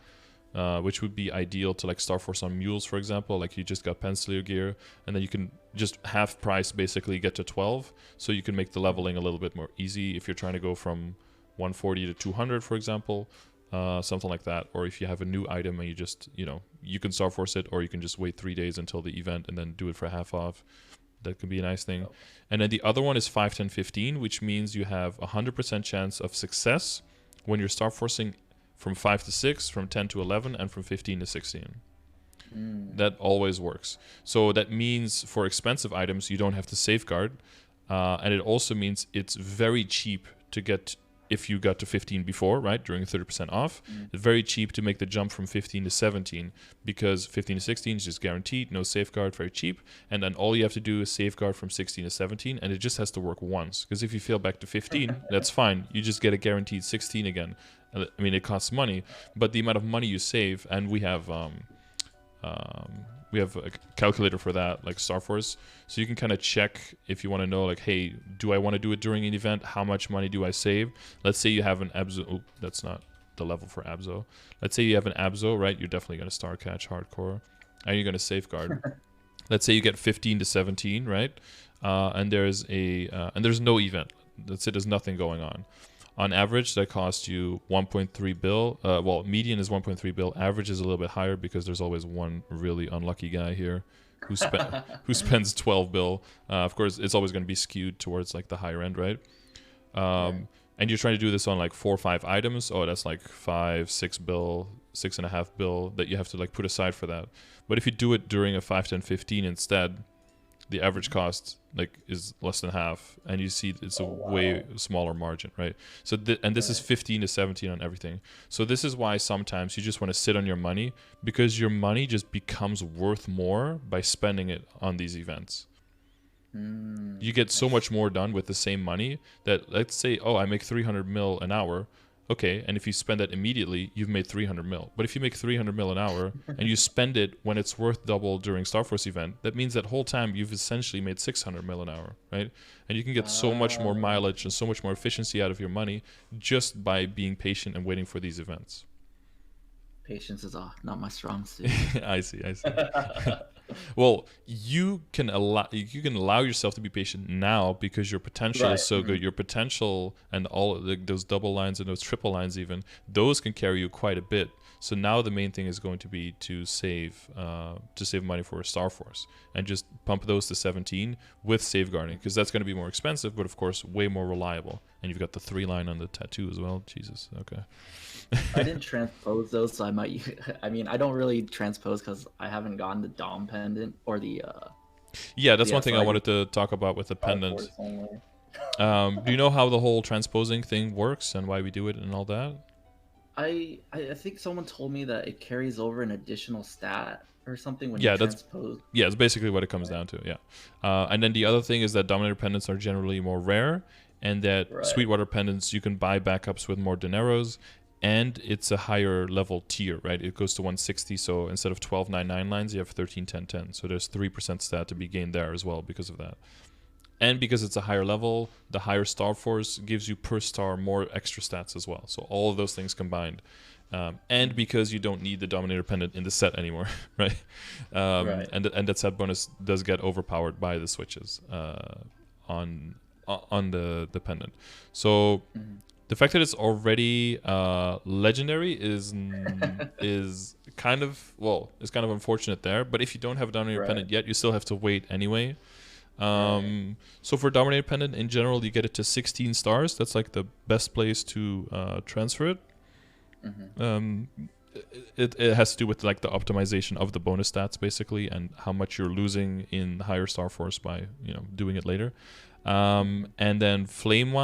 which would be ideal to like Star Force on mules, for example. Like you just got Pencilier gear, and then you can just half price basically get to 12. So you can make the leveling a little bit more easy if you're trying to go from 140 to 200, for example. Something like that. Or if you have a new item and you just, you can Star Force it, or you can just wait 3 days until the event and then do it for half off. That could be a nice thing. And then the other one is 5, 10, 15, which means you have 100% chance of success when you're Star Forcing from 5 to 6, from 10 to 11, and from 15 to 16. That always works. So that means for expensive items, you don't have to safeguard. And it also means it's very cheap to get if you got to 15 before, right, during 30% off. It's very cheap to make the jump from 15 to 17 because 15 to 16 is just guaranteed, no safeguard, very cheap. And then all you have to do is safeguard from 16 to 17, and it just has to work once. Because if you fail back to 15, that's fine. You just get a guaranteed 16 again. I mean, it costs money, but the amount of money you save, and we have a calculator for that, like Starforce, so you can kind of check if you want to know, like, hey, do I want to do it during an event? How much money do I save? Let's say you have an Abzo. Oh, that's not the level for Abzo. Let's say you have an Abzo, right? You're definitely going to Star Catch Hardcore, and you're going to safeguard. Let's say you get 15 to 17, right? And there's no event. That's it. There's nothing going on. On average, that costs you 1.3 bill. Well, median is 1.3 bill. Average is a little bit higher because there's always one really unlucky guy here who spends 12 bill. Of course, it's always going to be skewed towards like the higher end, right? And you're trying to do this on like 4 or 5 items. Oh, that's like 5, 6 bill, 6.5 bill that you have to like put aside for that. But if you do it during a 5, 10, 15 instead, the average cost like is less than half, and you see it's a way smaller margin, right? So this is 15 to 17 on everything. So this is why sometimes you just want to sit on your money, because your money just becomes worth more by spending it on these events. You get so much more done with the same money that, let's say, oh, I make 300 mil an hour. Okay, and if you spend that immediately, you've made 300 mil. But if you make 300 mil an hour and you spend it when it's worth double during Starforce event, that means that whole time you've essentially made 600 mil an hour, right? And you can get so much more mileage and so much more efficiency out of your money just by being patient and waiting for these events. Patience is not my strong suit. I see. Well, you can allow yourself to be patient now because your potential is so good. Your potential and all those double lines and those triple lines, even those can carry you quite a bit. So now the main thing is going to be to save money for a Starforce and just pump those to 17 with safeguarding, because that's going to be more expensive, but of course way more reliable. And you've got the 3 line on the tattoo as well. Jesus, okay. I didn't transpose those, so I might. I mean, I don't really transpose because I haven't gotten the Dom pendant or the. Yeah, that's one thing I wanted to talk about with the pendant. Do you know how the whole transposing thing works and why we do it and all that? I think someone told me that it carries over an additional stat or something when you transpose. Yeah, it's basically what it comes down to. Yeah, and then the other thing is that Dominator pendants are generally more rare, and that Sweetwater pendants you can buy backups with more dineros. And it's a higher level tier, right? It goes to 160, so instead of 12.99 lines, you have 13.10.10. So there's 3% stat to be gained there as well because of that. And because it's a higher level, the higher Star Force gives you per star more extra stats as well. So all of those things combined. And because you don't need the Dominator pendant in the set anymore, right? And that set bonus does get overpowered by the switches on the pendant. So... The fact that it's already legendary is kind of unfortunate there. But if you don't have a Dominator pendant yet, you still have to wait anyway. So for Dominator pendant in general, you get it to 16 stars. That's like the best place to transfer it. It has to do with like the optimization of the bonus stats basically, and how much you're losing in higher Star Force by doing it later. And then flame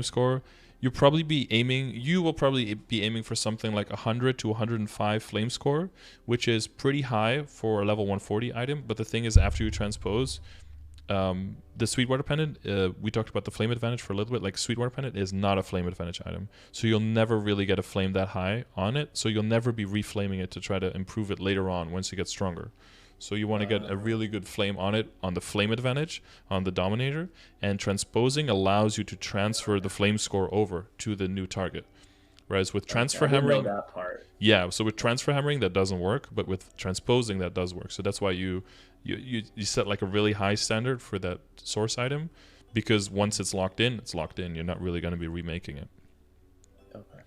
score. You will probably be aiming for something like 100 to 105 flame score, which is pretty high for a level 140 item. But the thing is, after you transpose, the Sweetwater pendant, we talked about the flame advantage for a little bit. Like Sweetwater pendant is not a flame advantage item, so you'll never really get a flame that high on it. So you'll never be reflaming it to try to improve it later on once you get stronger. So you want to get a really good flame on it, on the flame advantage, on the Dominator, and transposing allows you to transfer the flame score over to the new target. Whereas with transfer hammering, that part. Yeah, so with transfer hammering that doesn't work, but with transposing that does work. So that's why you set like a really high standard for that source item, because once it's locked in, it's locked in. You're not really going to be remaking it. Okay.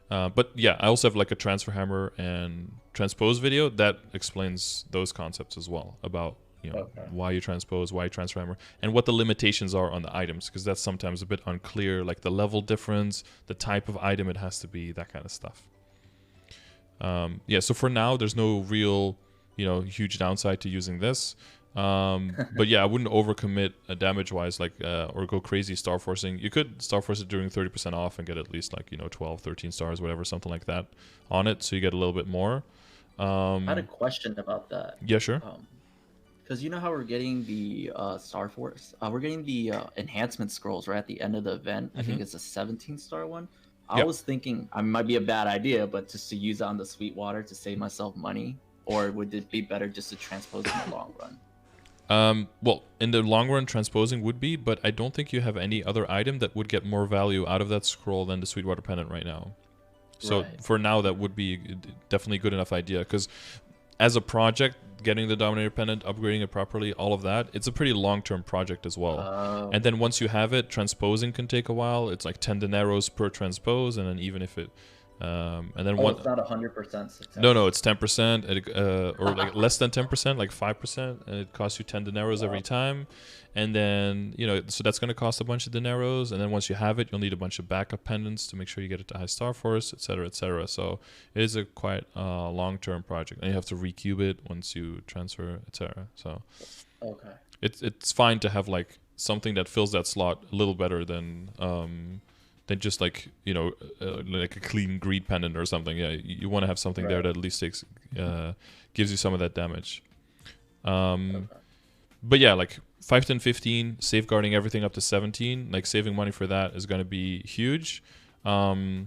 But yeah, I also have like a transfer hammer and transpose video that explains those concepts as well, about why you transpose, why you transfer hammer, and what the limitations are on the items, because that's sometimes a bit unclear, like the level difference, the type of item it has to be, that kind of stuff. So for now, there's no real huge downside to using this. But yeah, I wouldn't overcommit damage wise, like or go crazy star forcing. You could star force it during 30% off and get at least like 12, 13 stars, whatever, something like that on it, so you get a little bit more. I had a question about that. Yeah, sure. Because you know how we're getting the Star Force, we're getting the enhancement scrolls right at the end of the event. I think it's a 17-star one. I was thinking I might be a bad idea, but just to use it on the Sweetwater to save myself money, or would it be better just to transpose in the long run? Well, in the long run, transposing would be, but I don't think you have any other item that would get more value out of that scroll than the Sweetwater Pendant right now. So for now, that would be definitely a good enough idea, because as a project, getting the Dominator Pendant, upgrading it properly, all of that, it's a pretty long-term project as well. And then once you have it, transposing can take a while. It's like 10 dineros per transpose, and then even if it... and then it's not 100% success. No, it's 10%, or like less than 10%, like 5%, and it costs you 10 dineros every time. And then, so that's going to cost a bunch of dineros, and then once you have it, you'll need a bunch of backup pendants to make sure you get it to high star force, etc., etc. So it is a quite long-term project, and you have to recube it once you transfer, etc. So it's fine to have like something that fills that slot a little better than just like like a clean greed pendant or something. Yeah, you want to have something there that at least takes gives you some of that damage. But yeah, like 5, 10, 15, safeguarding everything up to 17, like saving money for that is going to be huge. The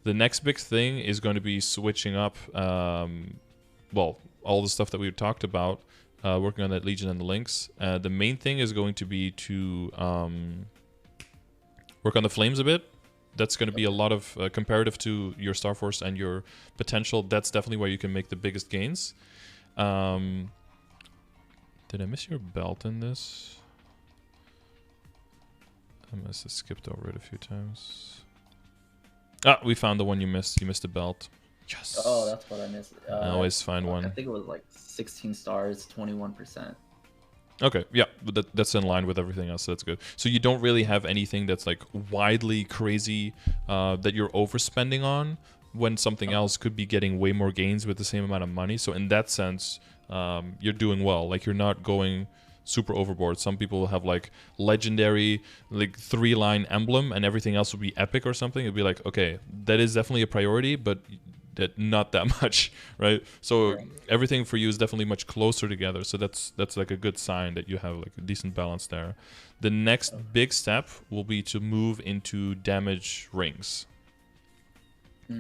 next big thing is going to be switching up, well, all the stuff that we've talked about, working on that Legion and the Lynx. The main thing is going to be to work on the flames a bit. That's going to be a lot of comparative to your Star Force and your potential. That's definitely where you can make the biggest gains. Did I miss your belt in this? I must have skipped over it a few times. Ah, we found the one you missed. You missed the belt. Yes. Oh, that's what I missed. I always find one. I think it was like 16 stars, 21%. Okay, yeah, but that's in line with everything else, so that's good. So you don't really have anything that's like widely crazy that you're overspending on, when something else could be getting way more gains with the same amount of money. So in that sense, you're doing well. Like, you're not going super overboard. Some people have like legendary, like 3-line emblem, and everything else would be epic or something. It'd be like, okay, that is definitely a priority, but that not that much, right? So everything for you is definitely much closer together. So that's like a good sign that you have like a decent balance there. The next big step will be to move into damage rings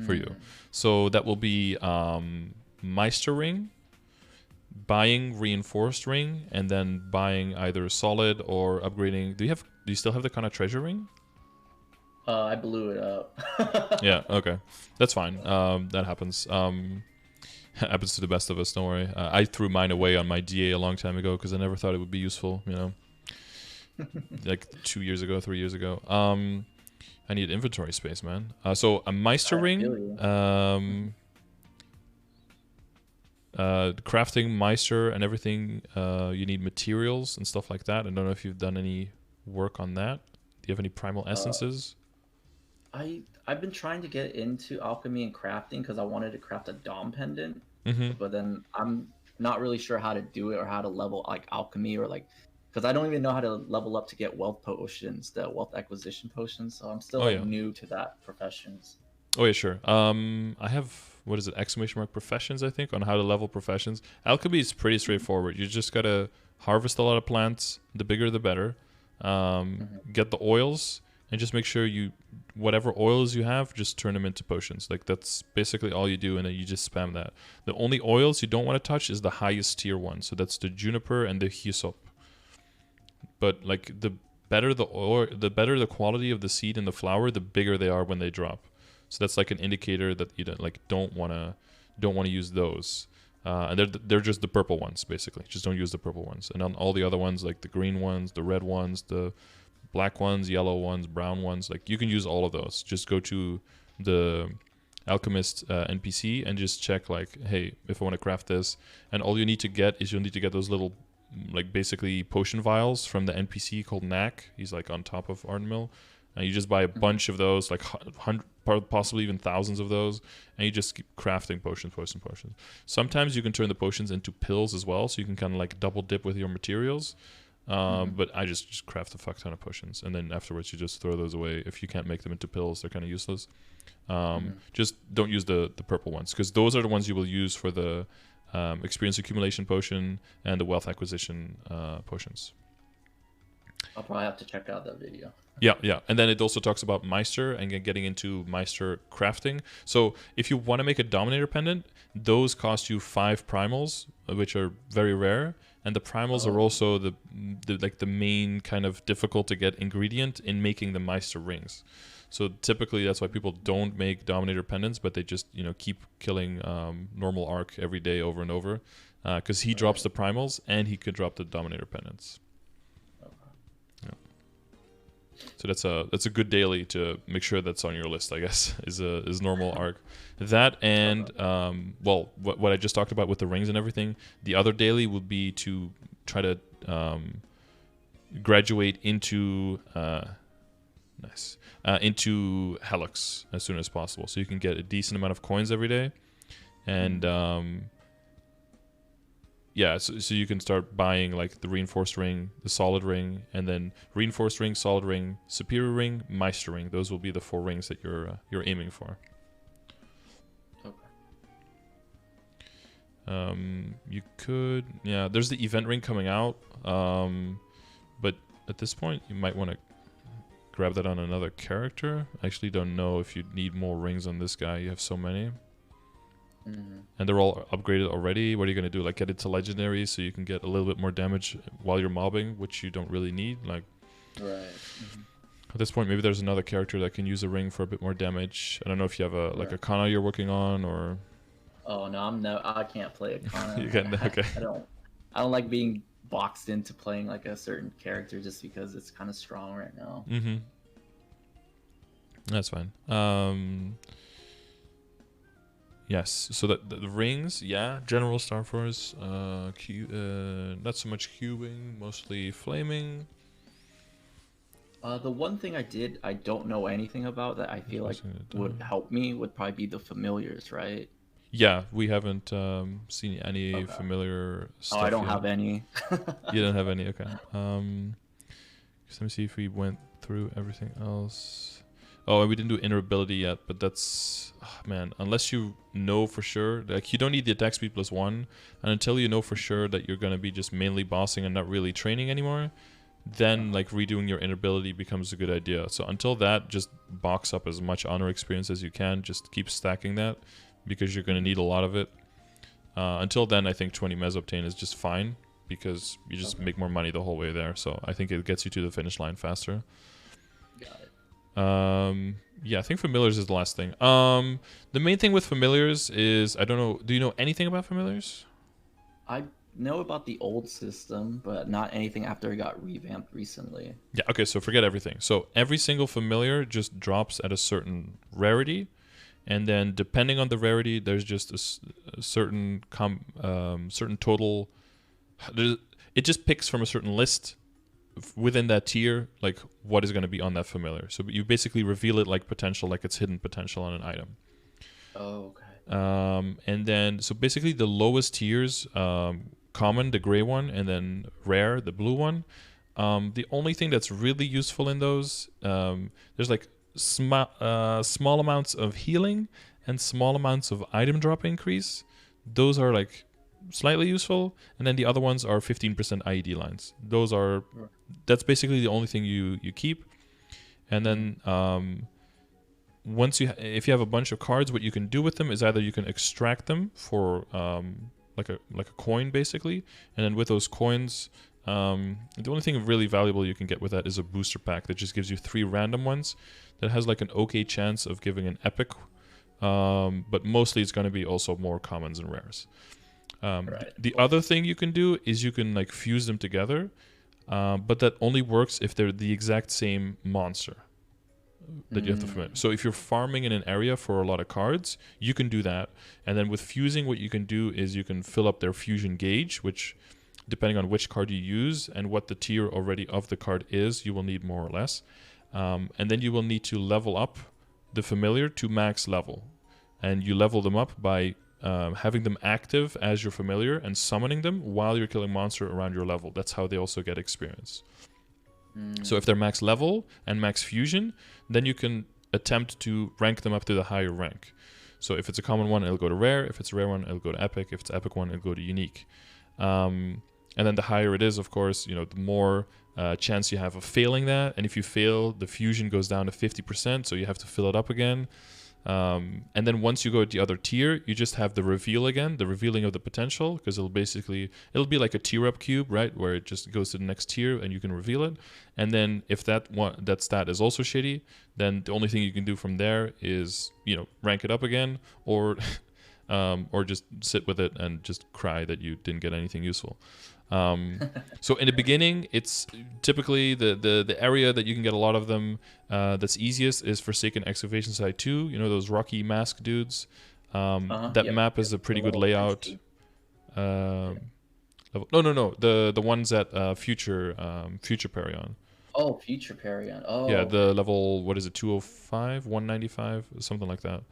for you. So that will be Meister ring, buying reinforced ring, and then buying either solid or upgrading. Do you still have the kind of treasure ring? I blew it up. Yeah, okay. That's fine. That happens. Happens to the best of us, don't worry. I threw mine away on my DA a long time ago because I never thought it would be useful, like 2 years ago, 3 years ago. I need inventory space, man. So a Meister ring, crafting Meister and everything, you need materials and stuff like that. I don't know if you've done any work on that. Do you have any primal essences? I've been trying to get into alchemy and crafting because I wanted to craft a Dom pendant, but then I'm not really sure how to do it or how to level like alchemy, or like, because I don't even know how to level up to get wealth potions, the wealth acquisition potions. So I'm still new to that professions. Oh yeah, sure. I have, what is it, exclamation mark professions, I think, on how to level professions. Alchemy is pretty straightforward. You just gotta harvest a lot of plants. The bigger the better. Get the oils, and just make sure whatever oils you have, just turn them into potions. Like, that's basically all you do, and then you just spam that. The only oils you don't want to touch is the highest tier one. So that's the juniper and the hyssop. But like, the better the oil, the better the quality of the seed and the flower, the bigger they are when they drop. So that's like an indicator that you don't want to use those. And they're just the purple ones, basically. Just don't use the purple ones. And on all the other ones, like the green ones, the red ones, the black ones, yellow ones, brown ones, like, you can use all of those. Just go to the alchemist NPC and just check, like, hey, if I want to craft this. And all you need to get is you'll need to get those little, like, basically potion vials from the NPC called Knack. He's like on top of Ardenmill. And you just buy a bunch of those, like possibly even thousands of those, and you just keep crafting potions. Sometimes you can turn the potions into pills as well, so you can kind of like double dip with your materials. But I just craft a fuck ton of potions, and then afterwards you just throw those away. If you can't make them into pills, they're kind of useless. Just don't use the purple ones, because those are the ones you will use for the experience accumulation potion and the wealth acquisition potions. I'll probably have to check out that video. Yeah. And then it also talks about Meister and getting into Meister Crafting. So if you want to make a Dominator pendant, those cost you 5 primals, which are very rare. And the primals are also the main kind of difficult to get ingredient in making the Meister rings. So typically that's why people don't make Dominator pendants, but they just keep killing normal Arc every day over and over, because he drops the primals and he could drop the Dominator pendants. Yeah. So that's a good daily to make sure that's on your list, I guess, is normal Arc. That and what I just talked about with the rings and everything. The other daily would be to try to graduate into into Helix as soon as possible, so you can get a decent amount of coins every day, and so you can start buying like the reinforced ring, the solid ring, and then reinforced ring, solid ring, superior ring, Meister ring. Those will be the 4 rings that you're aiming for. You could, there's the event ring coming out, but at this point you might want to grab that on another character. I actually don't know if you need more rings on this guy. You have so many. And they're all upgraded already. What are you going to do? Like get it to legendary so you can get a little bit more damage while you're mobbing, which you don't really need. Like, right. At this point, maybe there's another character that can use a ring for a bit more damage. I don't know if you have a Kana you're working on, or... Oh no, I can't play a Kana. You can, okay. I don't like being boxed into playing like a certain character just because it's kind of strong right now. That's fine. Yes, so the rings, general Star Force, not so much cubing, mostly flaming. The one thing I don't know anything about that I feel like would help me would probably be the familiars, right? Yeah, we haven't seen any familiar stuff. I don't have any. You don't have any, okay. Let me see if we went through everything else. Oh, and we didn't do inner ability yet, but that's... man, unless you know for sure... Like, you don't need the attack speed +1, and until you know for sure that you're going to be just mainly bossing and not really training anymore, then, like, redoing your inner ability becomes a good idea. So until that, just box up as much honor experience as you can. Just keep stacking that, because you're going to need a lot of it. Until then, I think 20 Mesoptane is just fine, because you just make more money the whole way there. So I think it gets you to the finish line faster. Got it. I think familiars is the last thing. The main thing with familiars is, I don't know, do you know anything about familiars? I know about the old system, but not anything after it got revamped recently. Yeah, okay, so forget everything. So every single familiar just drops at a certain rarity, and then depending on the rarity, there's just a certain certain total. It just picks from a certain list within that tier, like what is going to be on that familiar. So you basically reveal it like potential, like it's hidden potential on an item. Oh, okay. And then, so basically the lowest tiers, common, the gray one, and then rare, the blue one. The only thing that's really useful in those, there's like small amounts of healing and small amounts of item drop increase. Those are like slightly useful, and then the other ones are 15% IED lines. That's basically the only thing you keep. And then if you have a bunch of cards, what you can do with them is either you can extract them for like a coin basically, and then with those coins, the only thing really valuable you can get with that is a booster pack that just gives you 3 random ones that has like an okay chance of giving an epic, but mostly it's going to be also more commons and rares. The other thing you can do is you can like fuse them together, but that only works if they're the exact same monster that you have to familiar. So if you're farming in an area for a lot of cards, you can do that. And then with fusing, what you can do is you can fill up their fusion gauge, which depending on which card you use and what the tier already of the card is, you will need more or less. And then you will need to level up the familiar to max level, and you level them up by having them active as your familiar and summoning them while you're killing monster around your level. That's how they also get experience. So if they're max level and max fusion, then you can attempt to rank them up to the higher rank. So if it's a common one, it'll go to rare. If it's a rare one, it'll go to epic. If it's an epic one, it'll go to unique. And then the higher it is, of course, the more chance you have of failing that. And if you fail, the fusion goes down to 50%, so you have to fill it up again. And then once you go to the other tier, you just have the reveal again, the revealing of the potential, because it'll be like a tier up cube, right, where it just goes to the next tier and you can reveal it. And then if that stat is also shitty, then the only thing you can do from there is rank it up again, or just sit with it and just cry that you didn't get anything useful. So in the beginning, it's typically the area that you can get a lot of them that's easiest is Forsaken Excavation Site 2. Those rocky mask dudes. Map is a pretty good layout. No. The ones at Future Perion. Oh, Future Perion. Oh. Yeah, the level, what is it, 205, 195, something like that.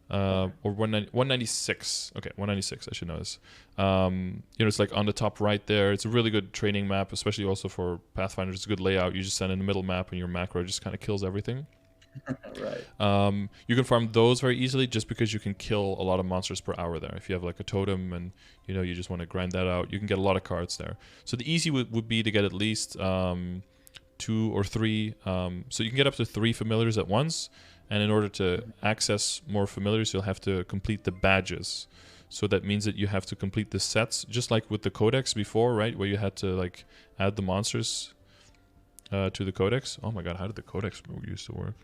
Or 196. Okay, 196. I should know this. It's like on the top right there. It's a really good training map, especially also for Pathfinder. It's a good layout. You just send in the middle map, and your macro just kind of kills everything. Right. You can farm those very easily just because you can kill a lot of monsters per hour there. If you have like a totem and you just want to grind that out, you can get a lot of cards there. So the easy would be to get at least 2 or 3. So you can get up to 3 familiars at once. And in order to access more familiars, you'll have to complete the badges. So that means that you have to complete the sets, just like with the codex before, right? Where you had to like add the monsters to the codex. Oh my god, how did the codex used to work?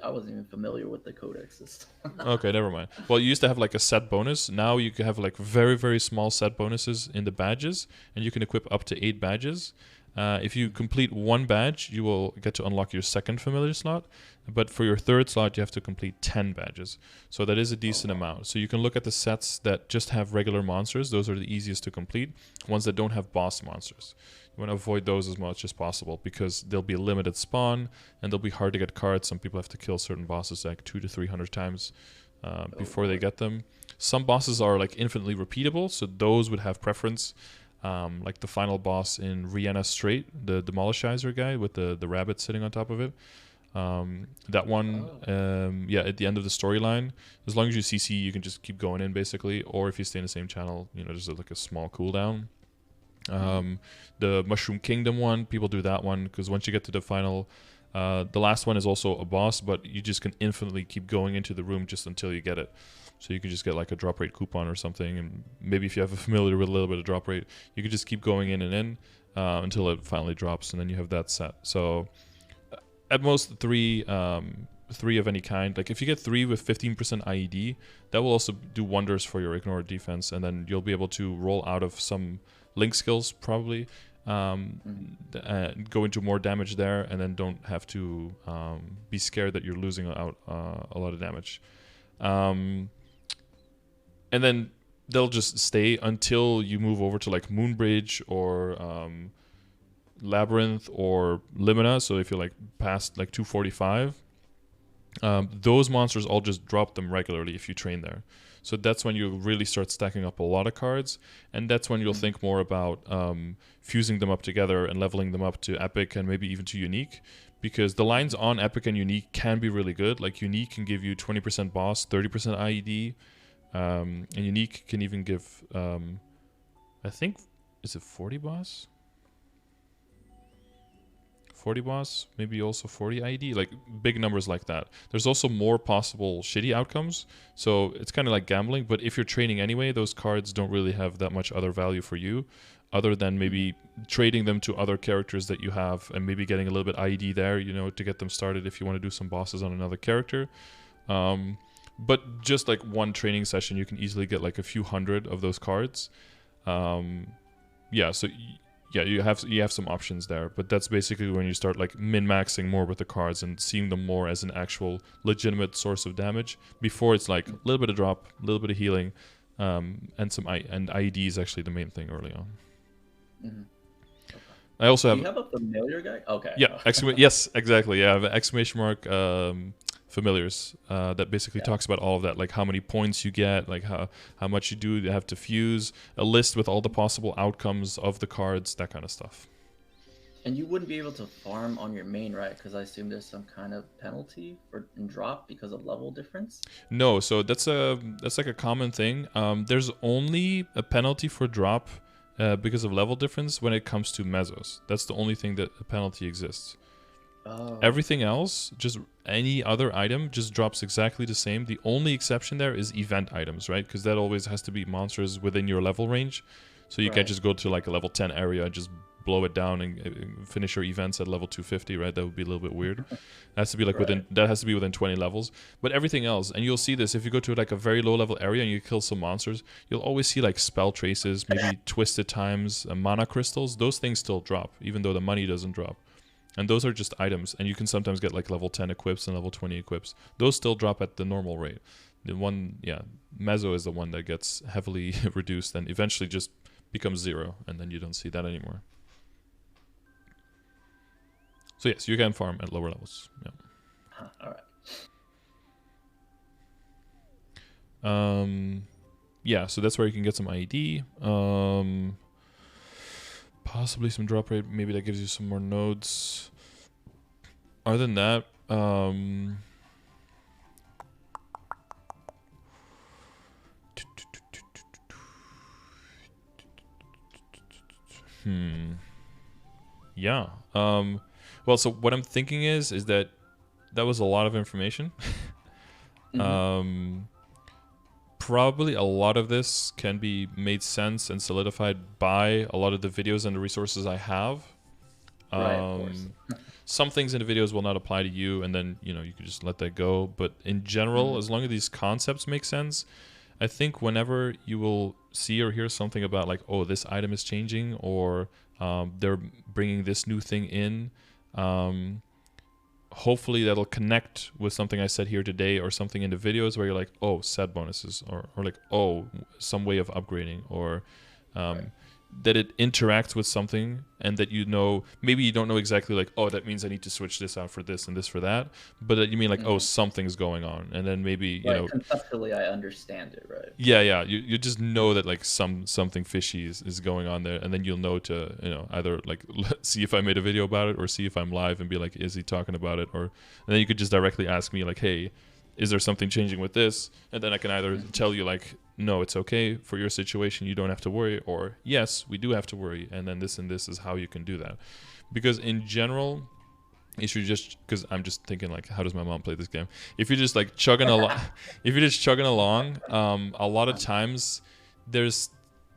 I wasn't even familiar with the codexes. Okay, never mind. Well, you used to have like a set bonus. Now you can have like very, very small set bonuses in the badges, and you can equip up to 8 badges. If you complete 1 badge, you will get to unlock your second familiar slot. But for your third slot, you have to complete 10 badges. So that is a decent amount. So you can look at the sets that just have regular monsters. Those are the easiest to complete. Ones that don't have boss monsters. You want to avoid those as much as possible because they'll be a limited spawn and they'll be hard to get cards. Some people have to kill certain bosses like 200 to 300 times before they get them. Some bosses are like infinitely repeatable, so those would have preference. Like the final boss in Rihanna Strait, the Demolishizer guy with the rabbit sitting on top of it. That one, at the end of the storyline, as long as you CC, you can just keep going in basically. Or if you stay in the same channel, just like a small cooldown. The Mushroom Kingdom one, people do that one because once you get to the final, the last one is also a boss, but you just can infinitely keep going into the room just until you get it. So you can just get like a drop rate coupon or something, and maybe if you have a familiar with a little bit of drop rate, you can just keep going in and in until it finally drops, and then you have that set. So at most 3 of any kind. Like if you get 3 with 15% IED, that will also do wonders for your ignore defense, and then you'll be able to roll out of some link skills probably, go into more damage there, and then don't have to be scared that you're losing out a lot of damage. And then they'll just stay until you move over to like Moonbridge or Labyrinth or Limina. So if you're like past like 245, those monsters all just drop them regularly if you train there. So that's when you really start stacking up a lot of cards, and that's when you'll think more about fusing them up together and leveling them up to epic and maybe even to unique, because the lines on epic and unique can be really good. Like unique can give you 20% boss, 30% IED, and unique can even give I think, is it 40 boss? 40 boss, maybe also 40 ID, like big numbers like that. There's also more possible shitty outcomes, so it's kind of like gambling, but if you're training anyway, those cards don't really have that much other value for you, other than maybe trading them to other characters that you have, and maybe getting a little bit ID there, to get them started if you want to do some bosses on another character. But just like one training session, you can easily get like a few hundred of those cards. You have some options there, but that's basically when you start like min-maxing more with the cards and seeing them more as an actual legitimate source of damage. Before it's like a little bit of drop, a little bit of healing, and IED is actually the main thing early on. Mm-hmm. I also have. Do you have a familiar guy? Okay. Yeah. Yes, exactly. Yeah, I have an exclamation mark familiars that basically talks about all of that, like how many points you get, like how much you have to fuse, a list with all the possible outcomes of the cards, that kind of stuff. And you wouldn't be able to farm on your main, right? Because I assume there's some kind of penalty for drop because of level difference. No, so that's like a common thing. There's only a penalty for drop because of level difference when it comes to mesos. That's the only thing that a penalty exists. Oh. Everything else, just any other item, just drops exactly the same. The only exception there is event items, right? Because that always has to be monsters within your level range. So you can't just go to like a level 10 area and just blow it down and finish your events at level 250, right? That would be a little bit weird. It has to be like that has to be within 20 levels. But everything else, and you'll see this if you go to like a very low level area and you kill some monsters, you'll always see like spell traces, maybe twisted times, mana crystals. Those things still drop, even though the money doesn't drop. And those are just items, and you can sometimes get like level 10 equips and level 20 equips. Those still drop at the normal rate. The one, Meso is the one that gets heavily reduced and eventually just becomes 0, and then you don't see that anymore. So yes, you can farm at lower levels. Yeah. All right. Yeah, so that's where you can get some IED. Possibly some drop rate. Maybe that gives you some more nodes. Other than that, yeah. Well, so what I'm thinking is that was a lot of information. Probably a lot of this can be made sense and solidified by a lot of the videos and the resources I have. Of course. Some things in the videos will not apply to you, and then you can just let that go. But in general, as long as these concepts make sense, I think whenever you will see or hear something about like, oh, this item is changing, or they're bringing this new thing in, hopefully that'll connect with something I said here today, or something in the videos where you're like, oh, set bonuses, or like, oh, some way of upgrading, or that it interacts with something, and that maybe you don't know exactly like, oh, that means I need to switch this out for this and this for that, but that you mean like, oh, something's going on, and then maybe conceptually I understand it, right? Yeah, you just know that like something fishy is going on there, and then you'll know to either like see if I made a video about it, or see if I'm live and be like, is he talking about it, and then you could just directly ask me like, hey, is there something changing with this? And then I can either tell you like, no, it's okay for your situation, you don't have to worry, or yes, we do have to worry, and then this and this is how you can do that. Because in general, if you're just, because I'm just thinking like, how does my mom play this game? If you're just like chugging along, a lot of times there's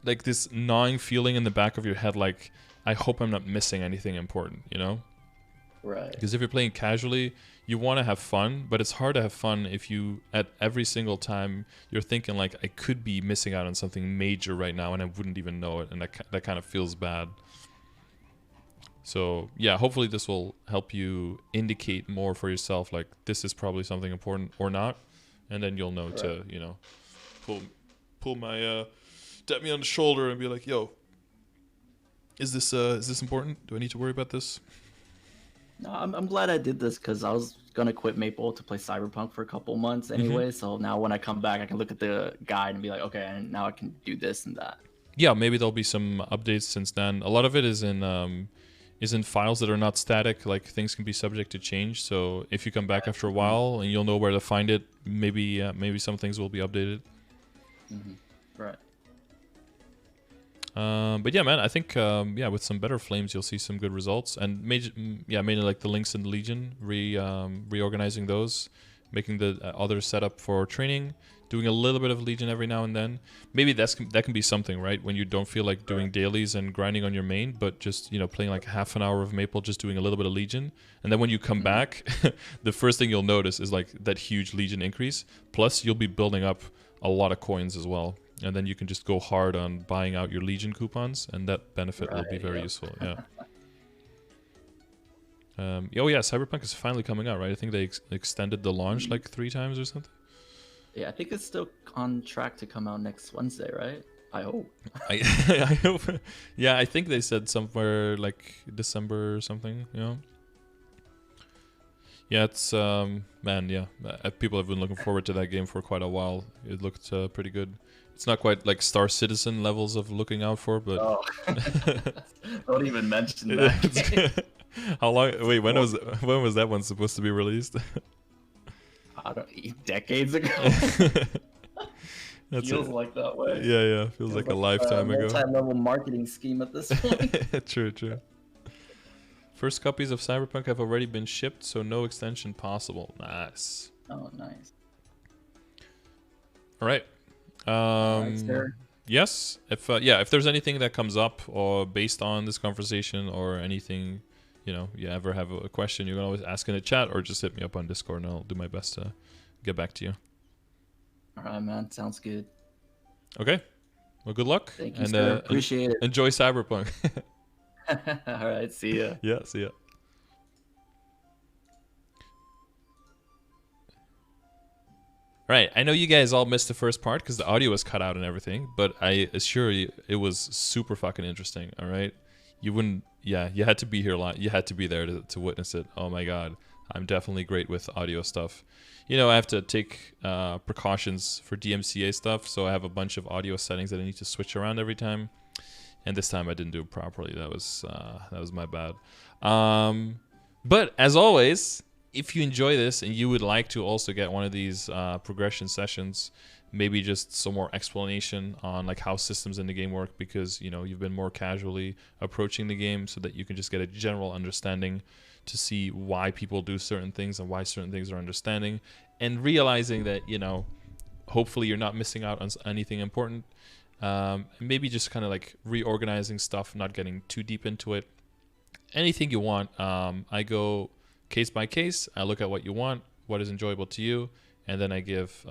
like this gnawing feeling in the back of your head, like, I hope I'm not missing anything important, Right. Because if you're playing casually, you want to have fun, but it's hard to have fun if you, at every single time, you're thinking like, I could be missing out on something major right now and I wouldn't even know it, and that kind of feels bad. So yeah, hopefully this will help you indicate more for yourself, like this is probably something important or not, and then you'll know to pull my tap me on the shoulder and be like, yo, is this important? Do I need to worry about this? No, I'm glad I did this, because I was gonna quit Maple to play Cyberpunk for a couple months anyway. So now when I come back, I can look at the guide and be like, okay, and now I can do this and that. Yeah, maybe there'll be some updates since then. A lot of it is in files that are not static. Like things can be subject to change. So if you come back after a while and you'll know where to find it, maybe some things will be updated. Right. But yeah, man, I think with some better flames you'll see some good results, and mainly like the links in the Legion, reorganizing those, making the other setup for training, doing a little bit of Legion every now and then. Maybe that can be something, right? When you don't feel like doing dailies and grinding on your main, but just playing like half an hour of Maple, just doing a little bit of Legion, and then when you come back, the first thing you'll notice is like that huge Legion increase. Plus, you'll be building up a lot of coins as well. And then you can just go hard on buying out your Legion coupons, and that benefit will be very useful. Yeah. Cyberpunk is finally coming out, right? I think they extended the launch like 3 times or something. Yeah, I think it's still on track to come out next Wednesday, right? I hope. I hope. Yeah, I think they said somewhere like December or something. Yeah, it's man, yeah. People have been looking forward to that game for quite a while. It looked pretty good. It's not quite like Star Citizen levels of looking out for, but Oh, don't even mention that. How long? Wait, when was that one supposed to be released? I don't decades ago. Feels like that way. Yeah. Feels like a lifetime ago. Multi-level marketing scheme at this point. True. First copies of Cyberpunk have already been shipped, so no extension possible. Nice. Oh, nice. All right. Yes. If there's anything that comes up or based on this conversation or anything, you ever have a question, you can always ask in the chat or just hit me up on Discord, and I'll do my best to get back to you. All right, man. Sounds good. Okay. Well, good luck. Thank you, sir. Appreciate it. Enjoy Cyberpunk. All right. See ya. Yeah. See ya. Right, I know you guys all missed the first part because the audio was cut out and everything, but I assure you it was super fucking interesting, all right? You had to be here live. You had to be there to witness it. Oh my god, I'm definitely great with audio stuff. I have to take precautions for DMCA stuff, so I have a bunch of audio settings that I need to switch around every time. And this time I didn't do it properly. That was my bad. But as always, if you enjoy this and you would like to also get one of these progression sessions, maybe just some more explanation on like how systems in the game work, because you've been more casually approaching the game, so that you can just get a general understanding to see why people do certain things and why certain things are understanding, and realizing that hopefully you're not missing out on anything important. Maybe just kind of like reorganizing stuff, not getting too deep into it. Anything you want. I go case by case. I look at what you want, what is enjoyable to you, and then I give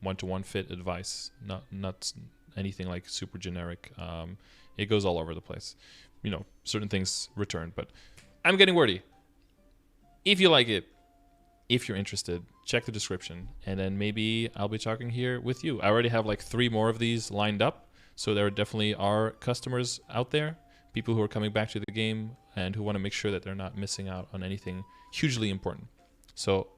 one-to-one fit advice. Not anything like super generic. It goes all over the place. Certain things return, but I'm getting wordy. If you like it, if you're interested, check the description, and then maybe I'll be talking here with you. I already have like 3 more of these lined up, so there definitely are customers out there, people who are coming back to the game and who want to make sure that they're not missing out on anything hugely important. So